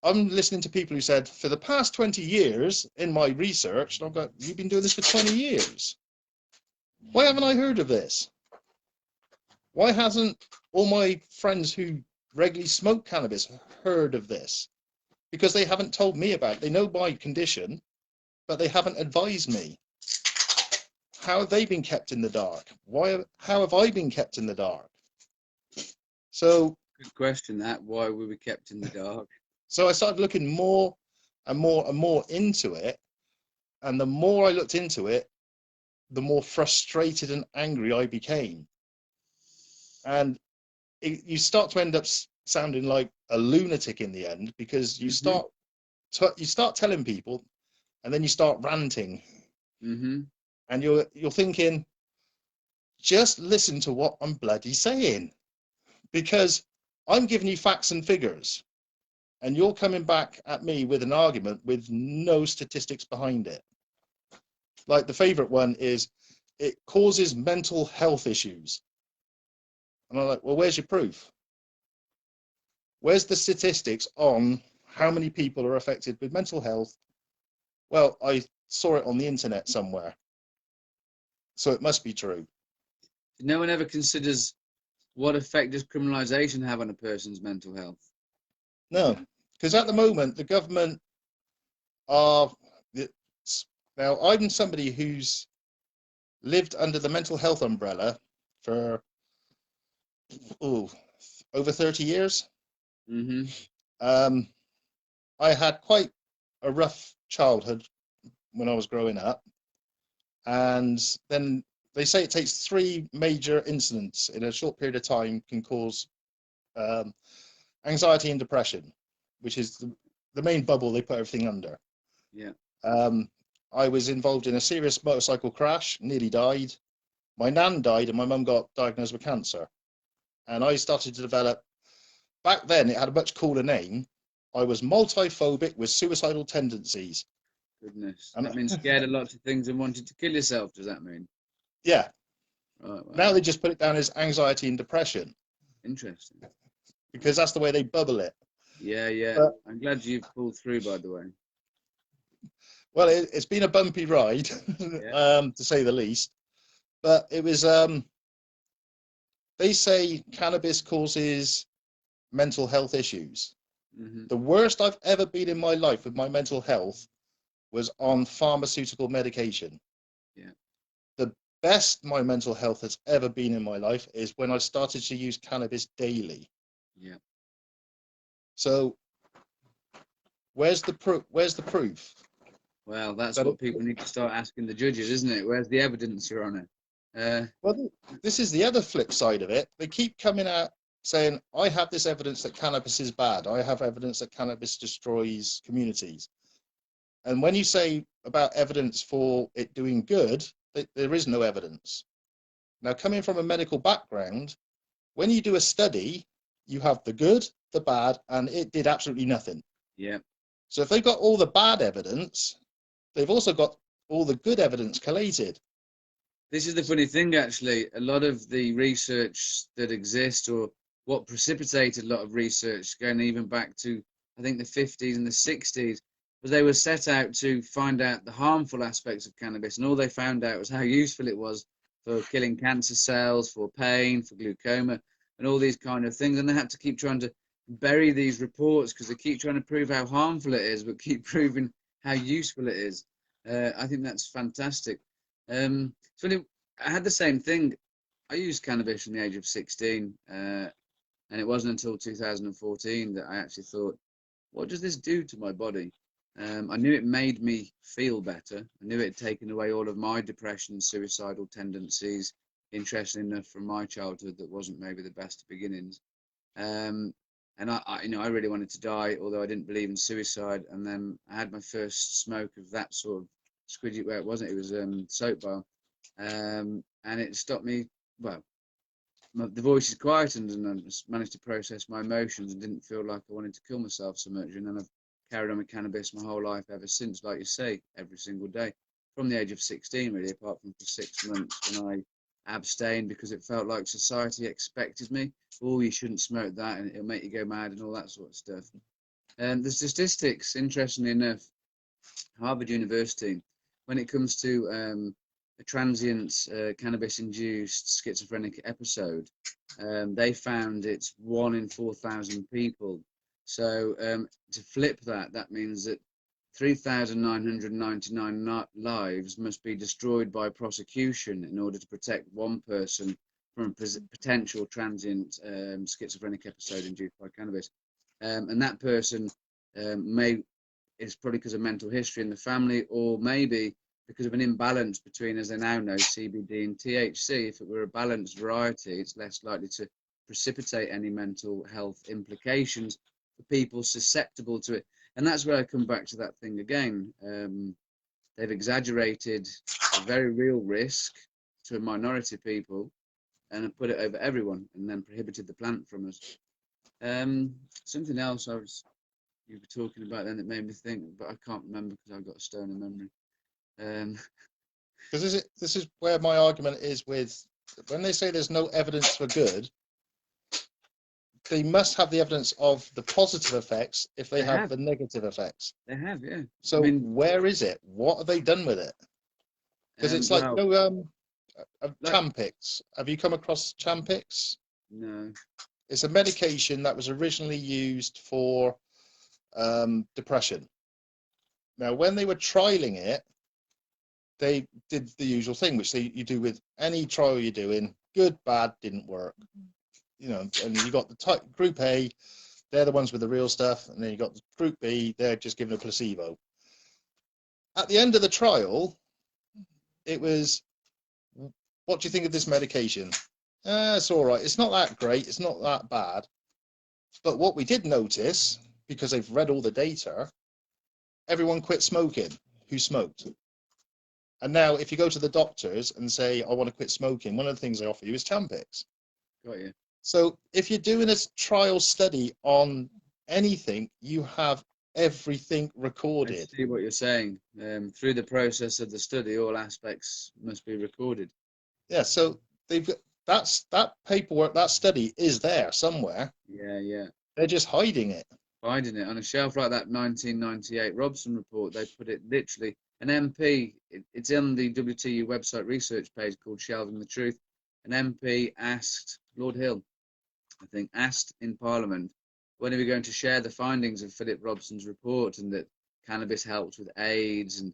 I'm listening to people who said, for the past 20 years in my research, and I've got, you've been doing this for 20 years. Why haven't I heard of this? Why hasn't all my friends who regularly smoke cannabis heard of this? Because they haven't told me about it. They know my condition, but they haven't advised me. How have they been kept in the dark? How have I been kept in the dark? So, good question, that. Why were we kept in the dark? So I started looking more and more and more into it. And the more I looked into it, the more frustrated and angry I became. And you start to end up sounding like a lunatic in the end, because you start telling people, and then you start ranting. Mm-hmm. And you're thinking, just listen to what I'm bloody saying, because I'm giving you facts and figures, and you're coming back at me with an argument with no statistics behind it. Like the favorite one is, it causes mental health issues. And I'm like, well, where's your proof? Where's the statistics on how many people are affected with mental health? Well, I saw it on the internet somewhere, so it must be true. No one ever considers what effect does criminalization have on a person's mental health? No, because at the moment, the government are... Now, I'm somebody who's lived under the mental health umbrella for over 30 years. Mm-hmm. I had quite a rough childhood when I was growing up. And then they say it takes 3 major incidents in a short period of time can cause anxiety and depression, which is the main bubble they put everything under. Yeah. I was involved in a serious motorcycle crash, nearly died. My nan died, and my mum got diagnosed with cancer. And I started to develop, back then it had a much cooler name. I was multiphobic with suicidal tendencies. Goodness. That means scared of lots of things and wanted to kill yourself, does that mean? Yeah. Right, wow. Now they just put it down as anxiety and depression. Interesting. Because that's the way they bubble it. Yeah, yeah. I'm glad you pulled through, by the way. Well, it's been a bumpy ride, Yeah. to say the least. But it was, they say cannabis causes mental health issues. Mm-hmm. The worst I've ever been in my life with my mental health was on pharmaceutical medication. Yeah. best my mental health has ever been in my life is when I started to use cannabis daily. Yeah. So where's the proof? Where's the proof? Well, that's That what people need to start asking the judges, isn't it? Where's the evidence, Your Honour? well, this is the other flip side of it. They keep coming out saying, I have this evidence that cannabis is bad. I have evidence that cannabis destroys communities. And when you say about evidence for it doing good, there is no evidence. Now, coming from a medical background, when you do a study, you have the good, the bad, and it did absolutely nothing. Yeah. So if they've got all the bad evidence, they've also got all the good evidence collated. This is the funny thing, actually. A lot of the research that exists, or what precipitated a lot of research, going even back to, I think, the 50s and the 60s, was they were set out to find out the harmful aspects of cannabis, and all they found out was how useful it was for killing cancer cells, for pain, for glaucoma, and all these kind of things. And they had to keep trying to bury these reports because they keep trying to prove how harmful it is, but keep proving how useful it is. I think that's fantastic. So I had the same thing. I used cannabis from the age of 16, and it wasn't until 2014 that I actually thought, what does this do to my body? I knew it made me feel better. I knew it had taken away all of my depression, suicidal tendencies, interesting enough from my childhood that wasn't maybe the best of beginnings. And I really wanted to die, although I didn't believe in suicide. And then I had my first smoke of that sort of squidgy, where it wasn't, it was soap bar. And it stopped me, well, the voice is quietened, and I just managed to process my emotions and didn't feel like I wanted to kill myself so much. And then I've carried on with cannabis my whole life ever since, like you say, every single day, from the age of 16, really, apart from for 6 months when I abstained because it felt like society expected me. Oh, you shouldn't smoke that, and it'll make you go mad and all that sort of stuff. And the statistics, interestingly enough, Harvard University, when it comes to a transient cannabis-induced schizophrenic episode, they found it's 1 in 4,000 people. So to flip that, that means that 3,999 lives must be destroyed by prosecution in order to protect one person from a potential transient schizophrenic episode induced by cannabis. And that person is probably because of mental history in the family, or maybe because of an imbalance between, as they now know, CBD and THC. If it were a balanced variety, it's less likely to precipitate any mental health implications for people susceptible to it. And that's where I come back to that thing again. They've exaggerated a very real risk to a minority of people and have put it over everyone, and then prohibited the plant from us. Something else you were talking about then that made me think, but I can't remember because I've got a stoner memory. Because this is where my argument is with, when they say there's no evidence for good, they must have the evidence of the positive effects if they have the negative effects. They have, yeah. So I mean, where is it? What have they done with it? Because it's like, Champix. Have you come across Champix? No. It's a medication that was originally used for depression. Now, when they were trialing it, they did the usual thing, which you do with any trial you're doing: good, bad, didn't work. You know, and you got the group A, they're the ones with the real stuff, and then you got the group B, they're just given a placebo. At the end of the trial, it was, what do you think of this medication? It's all right. It's not that great. It's not that bad. But what we did notice, because they've read all the data, everyone quit smoking who smoked. And now if you go to the doctors and say, I want to quit smoking, one of the things they offer you is Champix. Got you. So if you're doing a trial study on anything, you have everything recorded. I see what you're saying. Through the process of the study, all aspects must be recorded. Yeah, so that paperwork, that study is there somewhere. Yeah. They're just hiding it. Hiding it on a shelf like that 1998 Robson report. They put it literally, an MP, it's on the WTU website research page called Shelving the Truth. An MP asked, Lord Hill, I think, asked in Parliament, when are we going to share the findings of Philip Robson's report, and that cannabis helped with AIDS and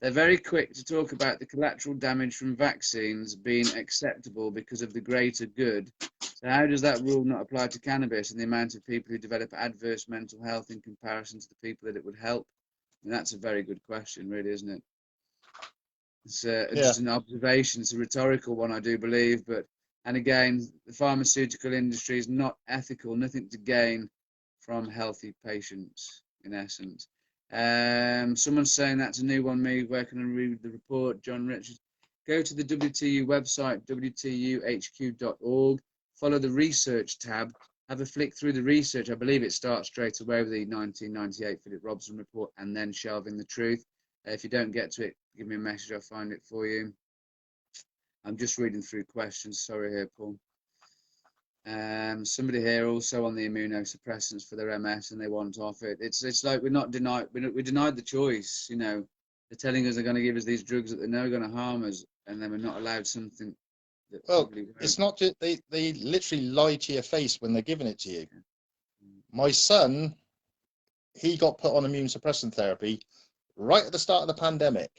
They're very quick to talk about the collateral damage from vaccines being acceptable because of the greater good. So how does that rule not apply to cannabis and the amount of people who develop adverse mental health in comparison to the people that it would help? And that's a very good question, really, isn't it? It's just an observation. It's a rhetorical one, I do believe. And again, the pharmaceutical industry is not ethical, nothing to gain from healthy patients, in essence. Someone's saying that's a new one. Me, where can I read the report? John Richards. Go to the WTU website, wtuhq.org. Follow the research tab. Have a flick through the research. I believe it starts straight away with the 1998 Philip Robson report and then Shelving the Truth. If you don't get to it, give me a message. I'll find it for you. I'm just reading through questions. Sorry here, Paul. Somebody here also on the immunosuppressants for their MS and they want off it. It's like we're denied the choice. You know, they're telling us they're going to give us these drugs that they know are going to harm us, and then we're not allowed something. Well, it's not just they literally lie to your face when they're giving it to you. My son, he got put on immune suppressant therapy right at the start of the pandemic.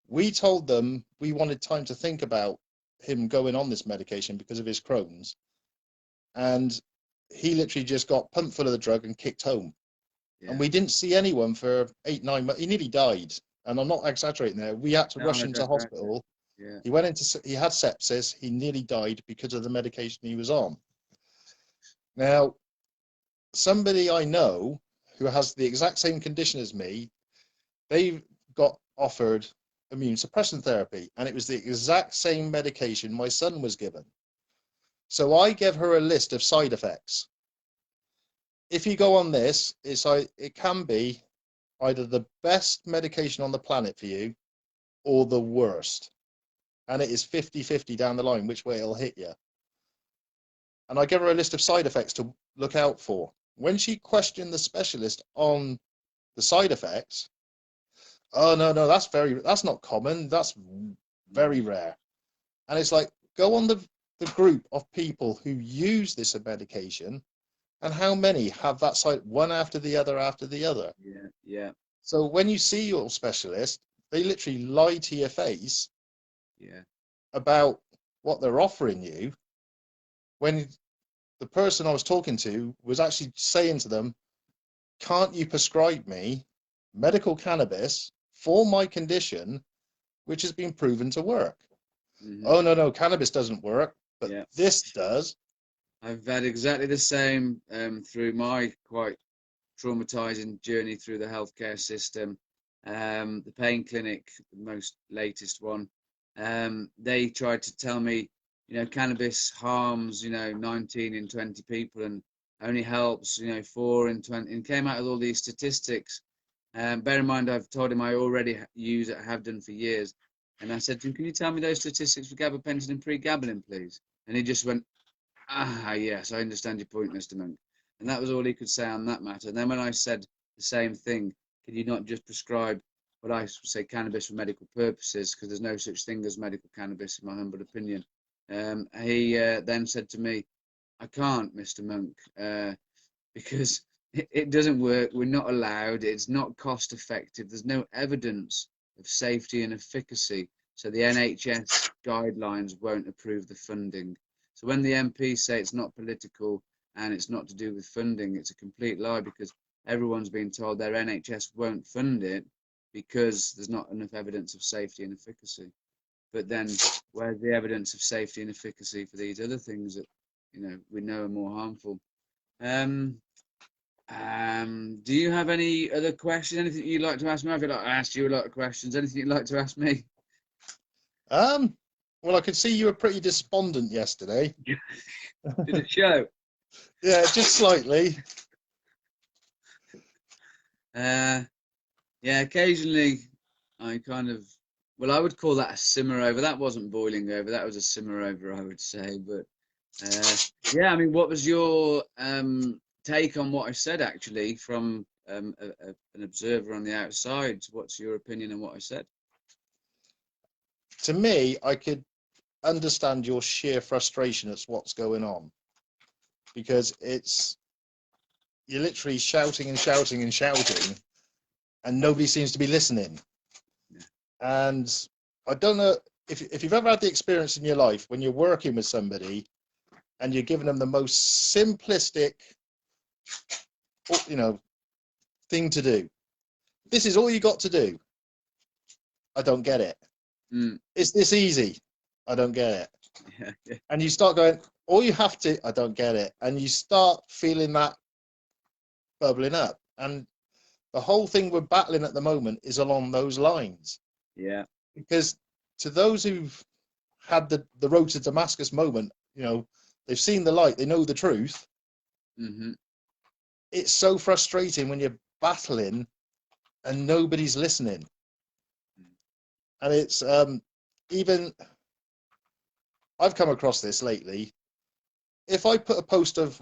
We told them we wanted time to think about him going on this medication because of his Crohn's. And he literally just got pumped full of the drug and kicked home. And we didn't see anyone for 8, 9 months. He nearly died. And I'm not exaggerating there. We had to rush him to hospital. Yeah. He had sepsis. He nearly died because of the medication he was on. Now, somebody I know who has the exact same condition as me, they got offered immune suppressant therapy, and it was the exact same medication my son was given. So I gave her a list of side effects. If you go on this, it can be either the best medication on the planet for you or the worst. And it is 50-50 down the line which way it'll hit you. And I gave her a list of side effects to look out for. When she questioned the specialist on the side effects, oh, no, that's not common. That's very rare. And it's like, go on the group of people who use this medication and how many have that side, one after the other after the other. Yeah. So when you see your specialist, they literally lie to your face about what they're offering you, when the person I was talking to was actually saying to them, can't you prescribe me medical cannabis for my condition, which has been proven to work? Oh, no, cannabis doesn't work, but this does. I've had exactly the same through my quite traumatizing journey through the healthcare system. The pain clinic, the most latest one, they tried to tell me, cannabis harms, 19 in 20 people and only helps, 4 in 20, and came out with all these statistics. Bear in mind, I've told him I already use it, I have done for years. And I said to him, can you tell me those statistics for gabapentin and pregabalin, please? And he just went, yes, I understand your point, Mr. Monk. And that was all he could say on that matter. And then when I said the same thing, can you not just prescribe what I say cannabis for medical purposes, because there's no such thing as medical cannabis, in my humble opinion. He then said to me, I can't, Mr. Monk, because it doesn't work. We're not allowed. It's not cost effective. There's no evidence of safety and efficacy. So the NHS guidelines won't approve the funding. So when the MPs say it's not political and it's not to do with funding, it's a complete lie, because everyone's been told their NHS won't fund it because there's not enough evidence of safety and efficacy. But then where's the evidence of safety and efficacy for these other things that we know are more harmful? Do you have any other questions? Anything you'd like to ask me? I feel like I asked you a lot of questions. Anything you'd like to ask me? Well, I could see you were pretty despondent yesterday. Did it show? Yeah, just slightly. Yeah, occasionally I I would call that a simmer over. That wasn't boiling over. That was a simmer over, I would say. But yeah, I mean, what was your take on what I said, actually, from an observer on the outside? What's your opinion on what I said? To me, I could understand your sheer frustration at what's going on, because you're literally shouting and shouting and shouting, and nobody seems to be listening. And I don't know if you've ever had the experience in your life when you're working with somebody and you're giving them the most simplistic, thing to do. This is all you got to do. I don't get it. It's this easy. I don't get it. Yeah. And you start going, all you have to, I don't get it. And you start feeling that bubbling up. And the whole thing we're battling at the moment is along those lines. Yeah. Because to those who've had the road to Damascus moment, they've seen the light, they know the truth. It's so frustrating when you're battling and nobody's listening. And it's even, I've come across this lately. If I put a post of,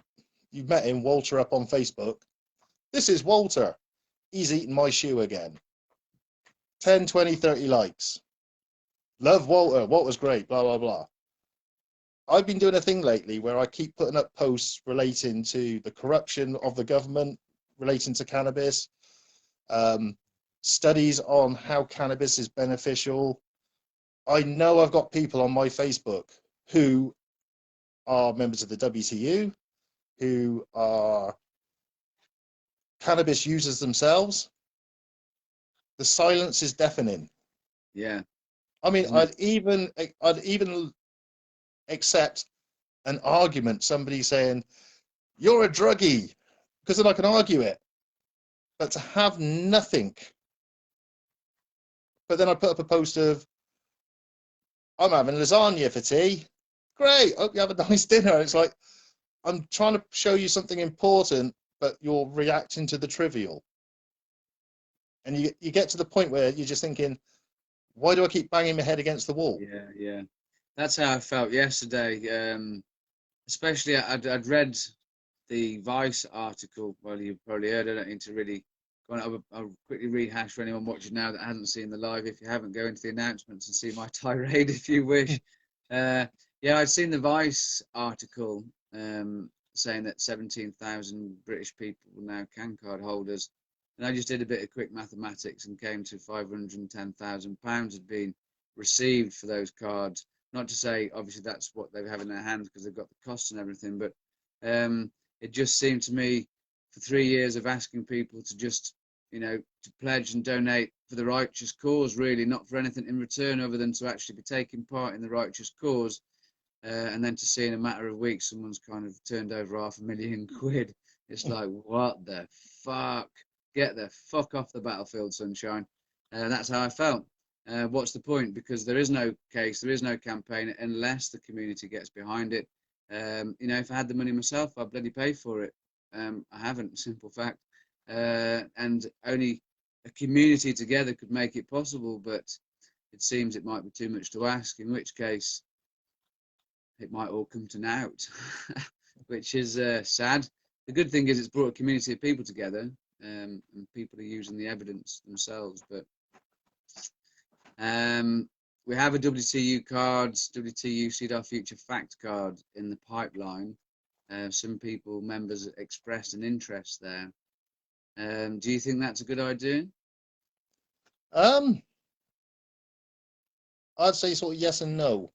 you've met him, Walter, up on Facebook, this is Walter. He's eating my shoe again. 10, 20, 30 likes. Love Walter. Walter's great, blah, blah, blah. I've been doing a thing lately where I keep putting up posts relating to the corruption of the government, relating to cannabis, studies on how cannabis is beneficial. I know I've got people on my Facebook who are members of the WTU, who are cannabis users themselves. The silence is deafening. Yeah. I mean, I'd even accept an argument, somebody saying, you're a druggie, because then I can argue it. But to have nothing. But then I put up a post of, I'm having lasagna for tea. Great, hope you have a nice dinner. It's like, I'm trying to show you something important, but you're reacting to the trivial. And you get to the point where you're just thinking, why do I keep banging my head against the wall? Yeah. That's how I felt yesterday. Especially, I'd read the Vice article. Well, you've probably heard. I don't need to really go on. I'll quickly rehash for anyone watching now that hasn't seen the live. If you haven't, go into the announcements and see my tirade if you wish. Yeah, I'd seen the Vice article saying that 17,000 British people are now CAN card holders. And I just did a bit of quick mathematics and came to £510,000 had been received for those cards. Not to say, obviously, that's what they have in their hands because they've got the costs and everything, but it just seemed to me, for 3 years of asking people to just, to pledge and donate for the righteous cause, really, not for anything in return other than to actually be taking part in the righteous cause, and then to see in a matter of weeks someone's kind of turned over £500,000. It's like, what the fuck? Get the fuck off the battlefield, sunshine. That's how I felt. What's the point? Because there is no case, there is no campaign unless the community gets behind it. If I had the money myself, I'd bloody pay for it. I haven't, simple fact. And only a community together could make it possible, but it seems it might be too much to ask, in which case it might all come to naught, which is sad. The good thing is it's brought a community of people together, and people are using the evidence themselves. But we have a WTU card, WTU Seed Our Future Fact card in the pipeline. Some people, members, expressed an interest there. Do you think that's a good idea? I'd say sort of yes and no.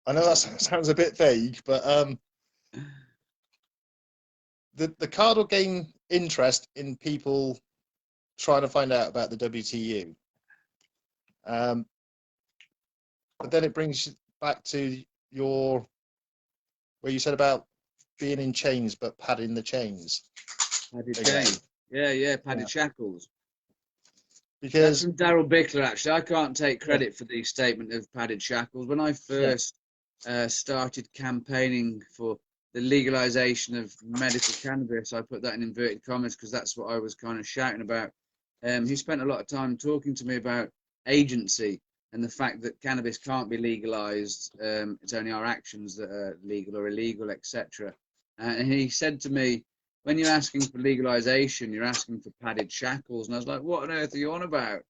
I know that sounds a bit vague, but the card will gain interest in people trying to find out about the WTU. But then it brings you back to where you said about being in chains, but padding the chains. Padded chains. Yeah, padded shackles. Because that's from Daryl Bickler, actually. I can't take credit for the statement of padded shackles. When I first started campaigning for the legalization of medical cannabis, I put that in inverted commas because that's what I was kind of shouting about. He spent a lot of time talking to me about agency and the fact that cannabis can't be legalized. It's only our actions that are legal or illegal, etc. And he said to me, when you're asking for legalization, you're asking for padded shackles. And I was like, what on earth are you on about?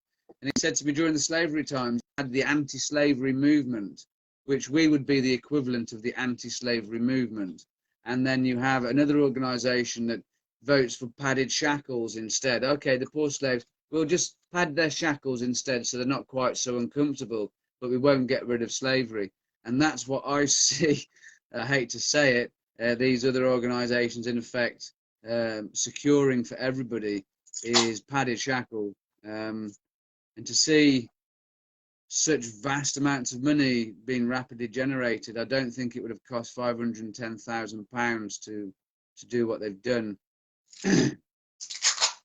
And he said to me, during the slavery times, you had the anti-slavery movement, which we would be the equivalent of the anti-slavery movement. And then you have another organization that votes for padded shackles instead. Okay, the poor slaves, we'll just pad their shackles instead, so they're not quite so uncomfortable, but we won't get rid of slavery. And that's what I see. I hate to say it, these other organisations, in effect, securing for everybody is padded shackle. And to see such vast amounts of money being rapidly generated, I don't think it would have cost £510,000 to do what they've done.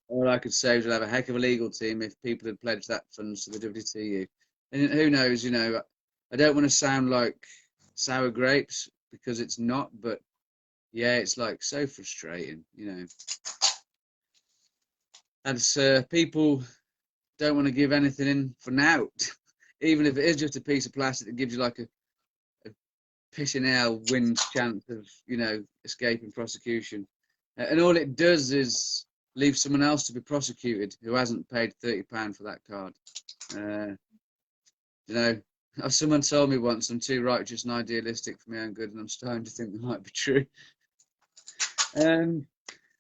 All I could say is we'll have a heck of a legal team if people had pledged that funds to the WTU. And who knows, you know, I don't want to sound like sour grapes because it's not, but yeah, it's like so frustrating, you know. And people don't want to give anything in for now, even if it is just a piece of plastic that gives you like a piss in hell wins chance of, you know, escaping prosecution. And all it does is leave someone else to be prosecuted who hasn't paid £30 for that card. You know, as someone told me once, I'm too righteous and idealistic for my own good, and I'm starting to think that might be true.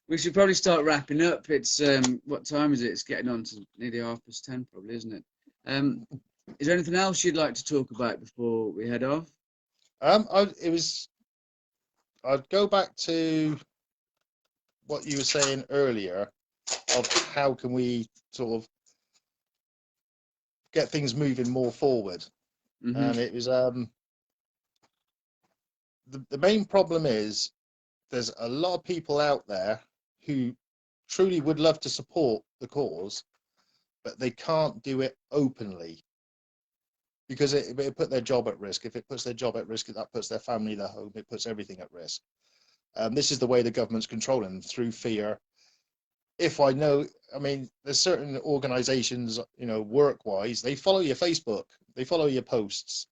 We should probably start wrapping up. It's what time is it? It's getting on to nearly 10:30, probably, isn't it? Is there anything else you'd like to talk about before we head off? I'd go back to what you were saying earlier of how can we sort of get things moving more forward. Mm-hmm. And it was the main problem is there's a lot of people out there who truly would love to support the cause, but they can't do it openly because it put their job at risk. If it puts their job at risk, that puts their family, their home, it puts everything at risk. This is the way the government's controlling them, through fear. If I know, I mean, there's certain organizations, you know, work-wise, they follow your Facebook, they follow your posts,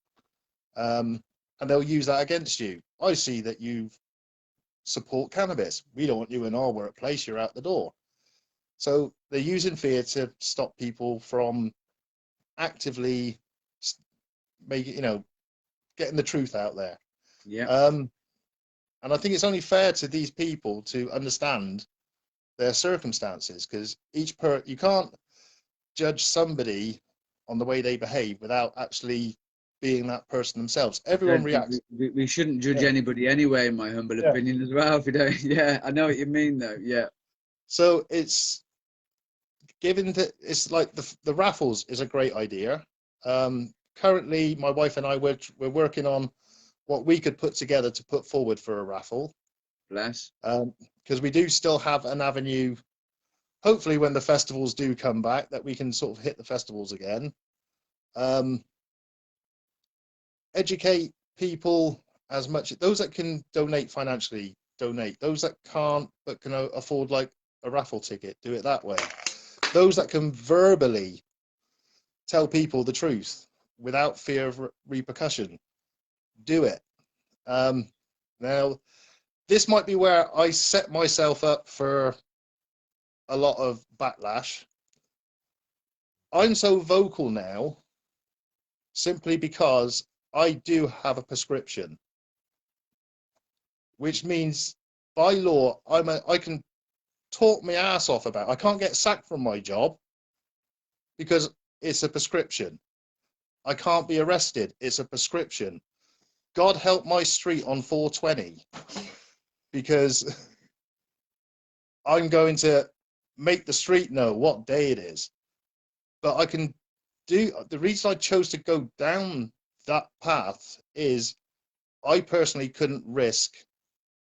and they'll use that against you. I see that you support cannabis. We don't want you in our workplace, you're out the door. So they're using fear to stop people from actively making, you know, getting the truth out there. Yeah. And I think it's only fair to these people to understand their circumstances, because you can't judge somebody on the way they behave without actually being that person themselves. Everyone reacts. We shouldn't judge anybody anyway, in my humble opinion, as well. If we don't, yeah, I know what you mean, though. Yeah. So it's given that it's like the raffles is a great idea. Currently, my wife and I we're working on what we could put together to put forward for a raffle. Bless. Because we do still have an avenue, hopefully when the festivals do come back, that we can sort of hit the festivals again. Educate people as much, those that can donate financially, donate. Those that can't but can afford like a raffle ticket, do it that way. Those that can verbally tell people the truth without fear of repercussion, do it. Now, this might be where I set myself up for a lot of backlash. I'm so vocal now simply because I do have a prescription, which means by law I can talk my ass off about. I can't get sacked from my job because it's a prescription. I can't be arrested. It's a prescription. God help my street on 420, because I'm going to make the street know what day it is. But I can do, the reason I chose to go down that path is I personally couldn't risk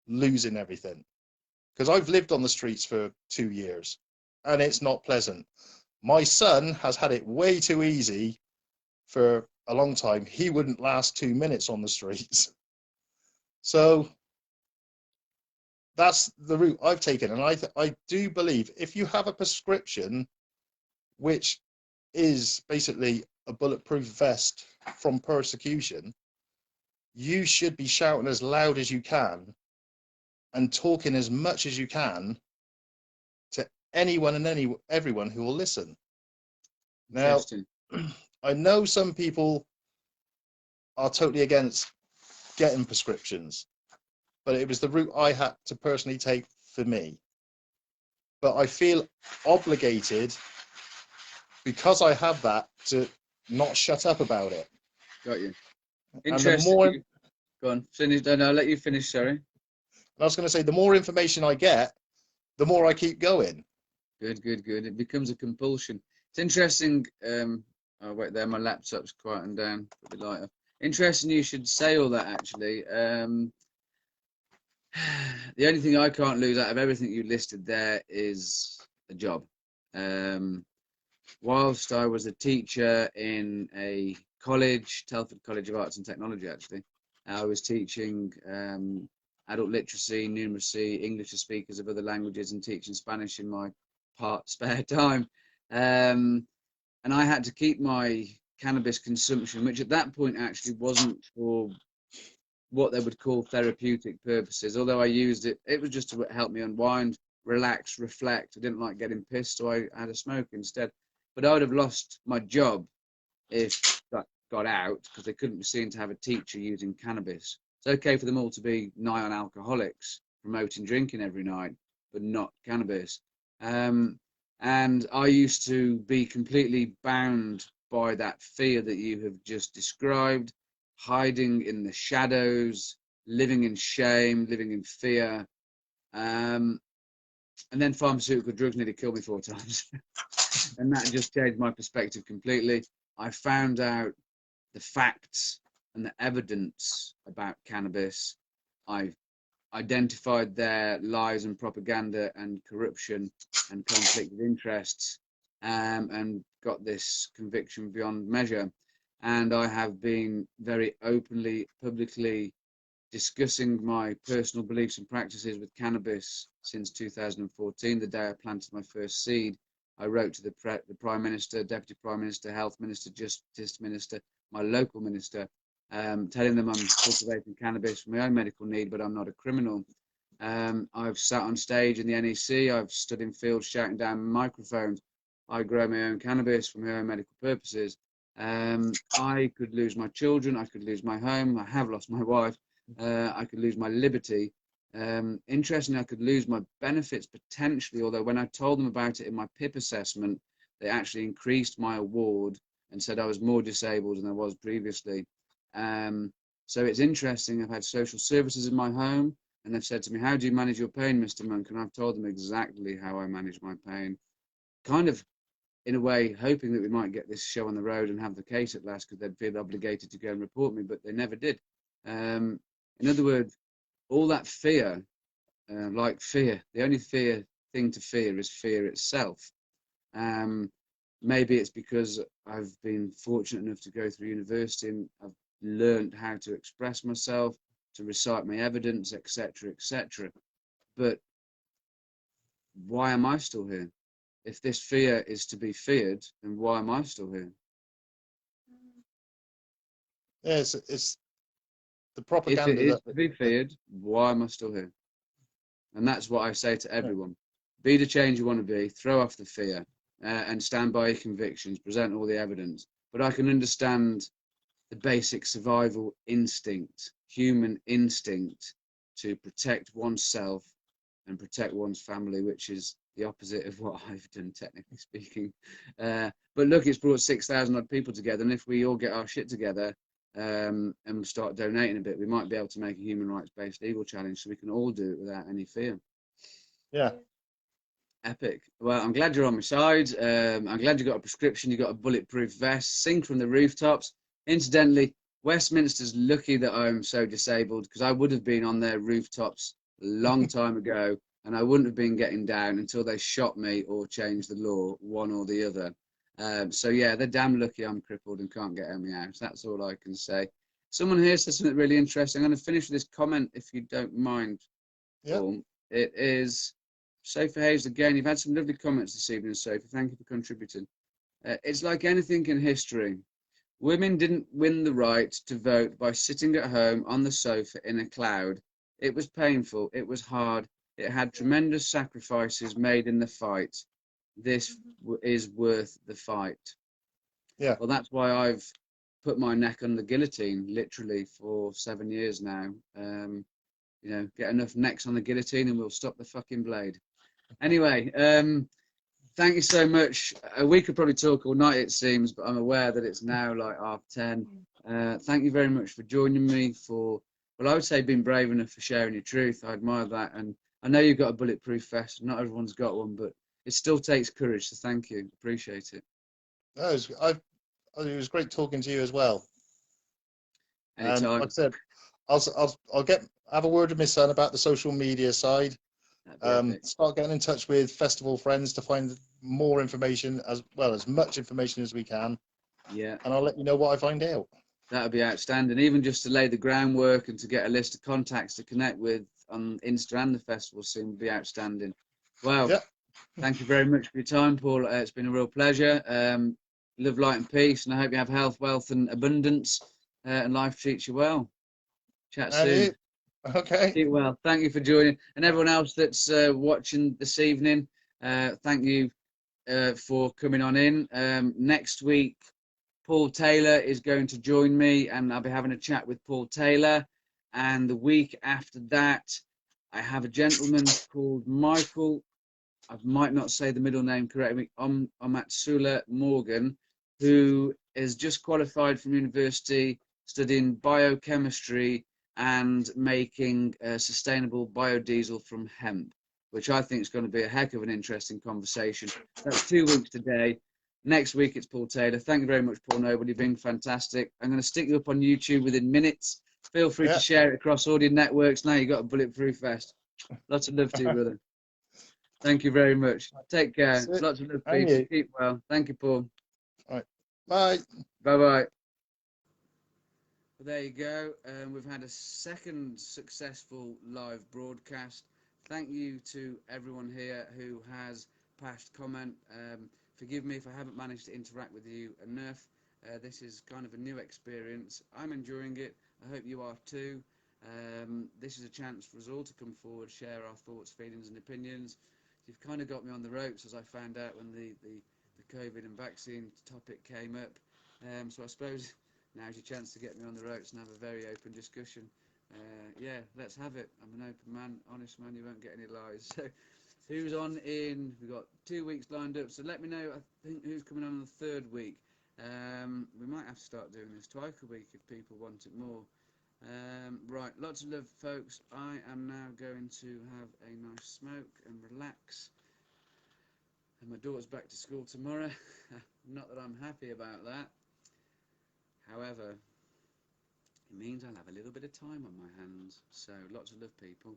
losing everything, because I've lived on the streets for 2 years and it's not pleasant. My son has had it way too easy for a long time. He wouldn't last 2 minutes on the streets. So that's the route I've taken. And I do believe if you have a prescription, which is basically a bulletproof vest from persecution, you should be shouting as loud as you can and talking as much as you can to anyone and everyone who will listen. Now, I know some people are totally against getting prescriptions, but it was the route I had to personally take for me. But I feel obligated because I have that to not shut up about it. Got you. And the Interesting. more, Go on. Finish. No, I'll let you finish. Sorry. I was going to say, the more information I get, the more I keep going. Good. It becomes a compulsion. It's interesting. Oh, wait there. My laptop's quieting down. Put the light off. Interesting you should say all that, actually. The only thing I can't lose out of everything you listed there is a job. Whilst I was a teacher in a college, Telford College of Arts and Technology, actually, I was teaching adult literacy, numeracy, English to speakers of other languages, and teaching Spanish in my spare time. And I had to keep my cannabis consumption, which at that point actually wasn't for what they would call therapeutic purposes. Although I used it, it was just to help me unwind, relax, reflect. I didn't like getting pissed, so I had a smoke instead. But I would have lost my job if that got out, because they couldn't be seen to have a teacher using cannabis. It's okay for them all to be nigh on alcoholics, promoting drinking every night, but not cannabis. And I used to be completely bound by that fear that you have just described, hiding in the shadows, living in shame, living in fear. And then pharmaceutical drugs nearly killed me 4 times. And that just changed my perspective completely. I found out the facts and the evidence about cannabis. I've identified their lies and propaganda and corruption and conflict of interests, and got this conviction beyond measure. And I have been very openly, publicly discussing my personal beliefs and practices with cannabis since 2014, the day I planted my first seed. I wrote to the Prime Minister, Deputy Prime Minister, Health Minister, Justice Minister, my local minister, telling them I'm cultivating cannabis for my own medical need, but I'm not a criminal. I've sat on stage in the NEC, I've stood in fields shouting down microphones. I grow my own cannabis for my own medical purposes. I could lose my children, I could lose my home, I have lost my wife, I could lose my liberty. Interestingly, I could lose my benefits potentially, although when I told them about it in my PIP assessment, they actually increased my award and said I was more disabled than I was previously. So it's interesting. I've had social services in my home, and they've said to me, "How do you manage your pain, Mr. Monk?" And I've told them exactly how I manage my pain. Kind of, in a way, hoping that we might get this show on the road and have the case at last, because they'd feel obligated to go and report me, but they never did. In other words, all that fear, like fear, the only thing to fear is fear itself. Maybe it's because I've been fortunate enough to go through university and I've learned how to express myself, to recite my evidence, etc., etc. But why am I still here? If this fear is to be feared, then why am I still here? Yeah, it's the If propaganda it is that to be feared, why am I still here? And that's what I say to everyone. Be the change you want to be, throw off the fear, and stand by your convictions, present all the evidence. But I can understand the basic survival instinct, human instinct, to protect oneself and protect one's family, which is the opposite of what I've done, technically speaking. But look, it's brought 6,000 odd people together, and if we all get our shit together and start donating a bit, we might be able to make a human rights-based legal challenge so we can all do it without any fear. Yeah. Epic. Well, I'm glad you're on my side. I'm glad you got a prescription, you got a bulletproof vest, sing from the rooftops. Incidentally, Westminster's lucky that I'm so disabled, because I would have been on their rooftops a long time ago, and I wouldn't have been getting down until they shot me or changed the law, one or the other. So yeah, they're damn lucky I'm crippled and can't get out of my house. That's all I can say. Someone here says something really interesting. I'm going to finish with this comment, if you don't mind. Yeah. Paul. It is Sophie Hayes again. You've had some lovely comments this evening, Sophie. Thank you for contributing. It's like anything in history. Women didn't win the right to vote by sitting at home on the sofa in a cloud. It was painful. It was hard. It had tremendous sacrifices made in the fight. This is worth the fight. Yeah. Well, that's why I've put my neck on the guillotine, literally, for 7 years now. You know, get enough necks on the guillotine and we'll stop the fucking blade. Anyway, thank you so much. We could probably talk all night, it seems, but I'm aware that it's now like 10:30. Thank you very much for joining me for, well, I would say being brave enough for sharing your truth. I admire that. And I know you've got a bulletproof vest. Not everyone's got one, but it still takes courage. So thank you. Appreciate it. No, it was great talking to you as well. Anytime. Like I said, I'll have a word with my son about the social media side. Start getting in touch with festival friends to find more information, as well as much information as we can. Yeah. And I'll let you know what I find out. That would be outstanding. Even just to lay the groundwork and to get a list of contacts to connect with on Insta and the festival scene would be outstanding. Well, yeah. Thank you very much for your time, Paul. It's been a real pleasure. Love, light, and peace, and I hope you have health, wealth, and abundance, and life treats you well. Chat soon. You. Okay. Keep well. Thank you for joining, and everyone else that's watching this evening. Thank you for coming on in. Next week, Paul Taylor is going to join me, and I'll be having a chat with Paul Taylor. And the week after that, I have a gentleman called Michael. I might not say the middle name correctly. Amatsula Morgan, who is just qualified from university, studying biochemistry and making sustainable biodiesel from hemp, which I think is going to be a heck of an interesting conversation. That's 2 weeks today. Next week, it's Paul Taylor. Thank you very much, Paul Noble. You've been fantastic. I'm going to stick you up on YouTube within minutes. Feel free to share it across all your networks. Now you've got a bulletproof vest. Lots of love to you, brother. Thank you very much. Take care. Lots of love, people. Keep well. Thank you, Paul. All right. Bye. Bye-bye. Well, there you go. We've had a second successful live broadcast. Thank you to everyone here who has passed comment. Forgive me if I haven't managed to interact with you enough. This is kind of a new experience. I'm enjoying it. I hope you are too. This is a chance for us all to come forward, share our thoughts, feelings and opinions. You've kind of got me on the ropes, as I found out when the COVID and vaccine topic came up. So I suppose now's your chance to get me on the ropes and have a very open discussion. Yeah, let's have it. I'm an open man, honest man, you won't get any lies. So who's on in? We've got 2 weeks lined up, so let me know, I think, who's coming on the third week. We might have to start doing this twice a week if people want it more. Right, lots of love, folks. I am now going to have a nice smoke and relax. And my daughter's back to school tomorrow. Not that I'm happy about that. However, it means I'll have a little bit of time on my hands. So lots of love, people.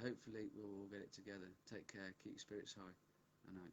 Hopefully we'll all get it together. Take care. Keep your spirits high. Good night.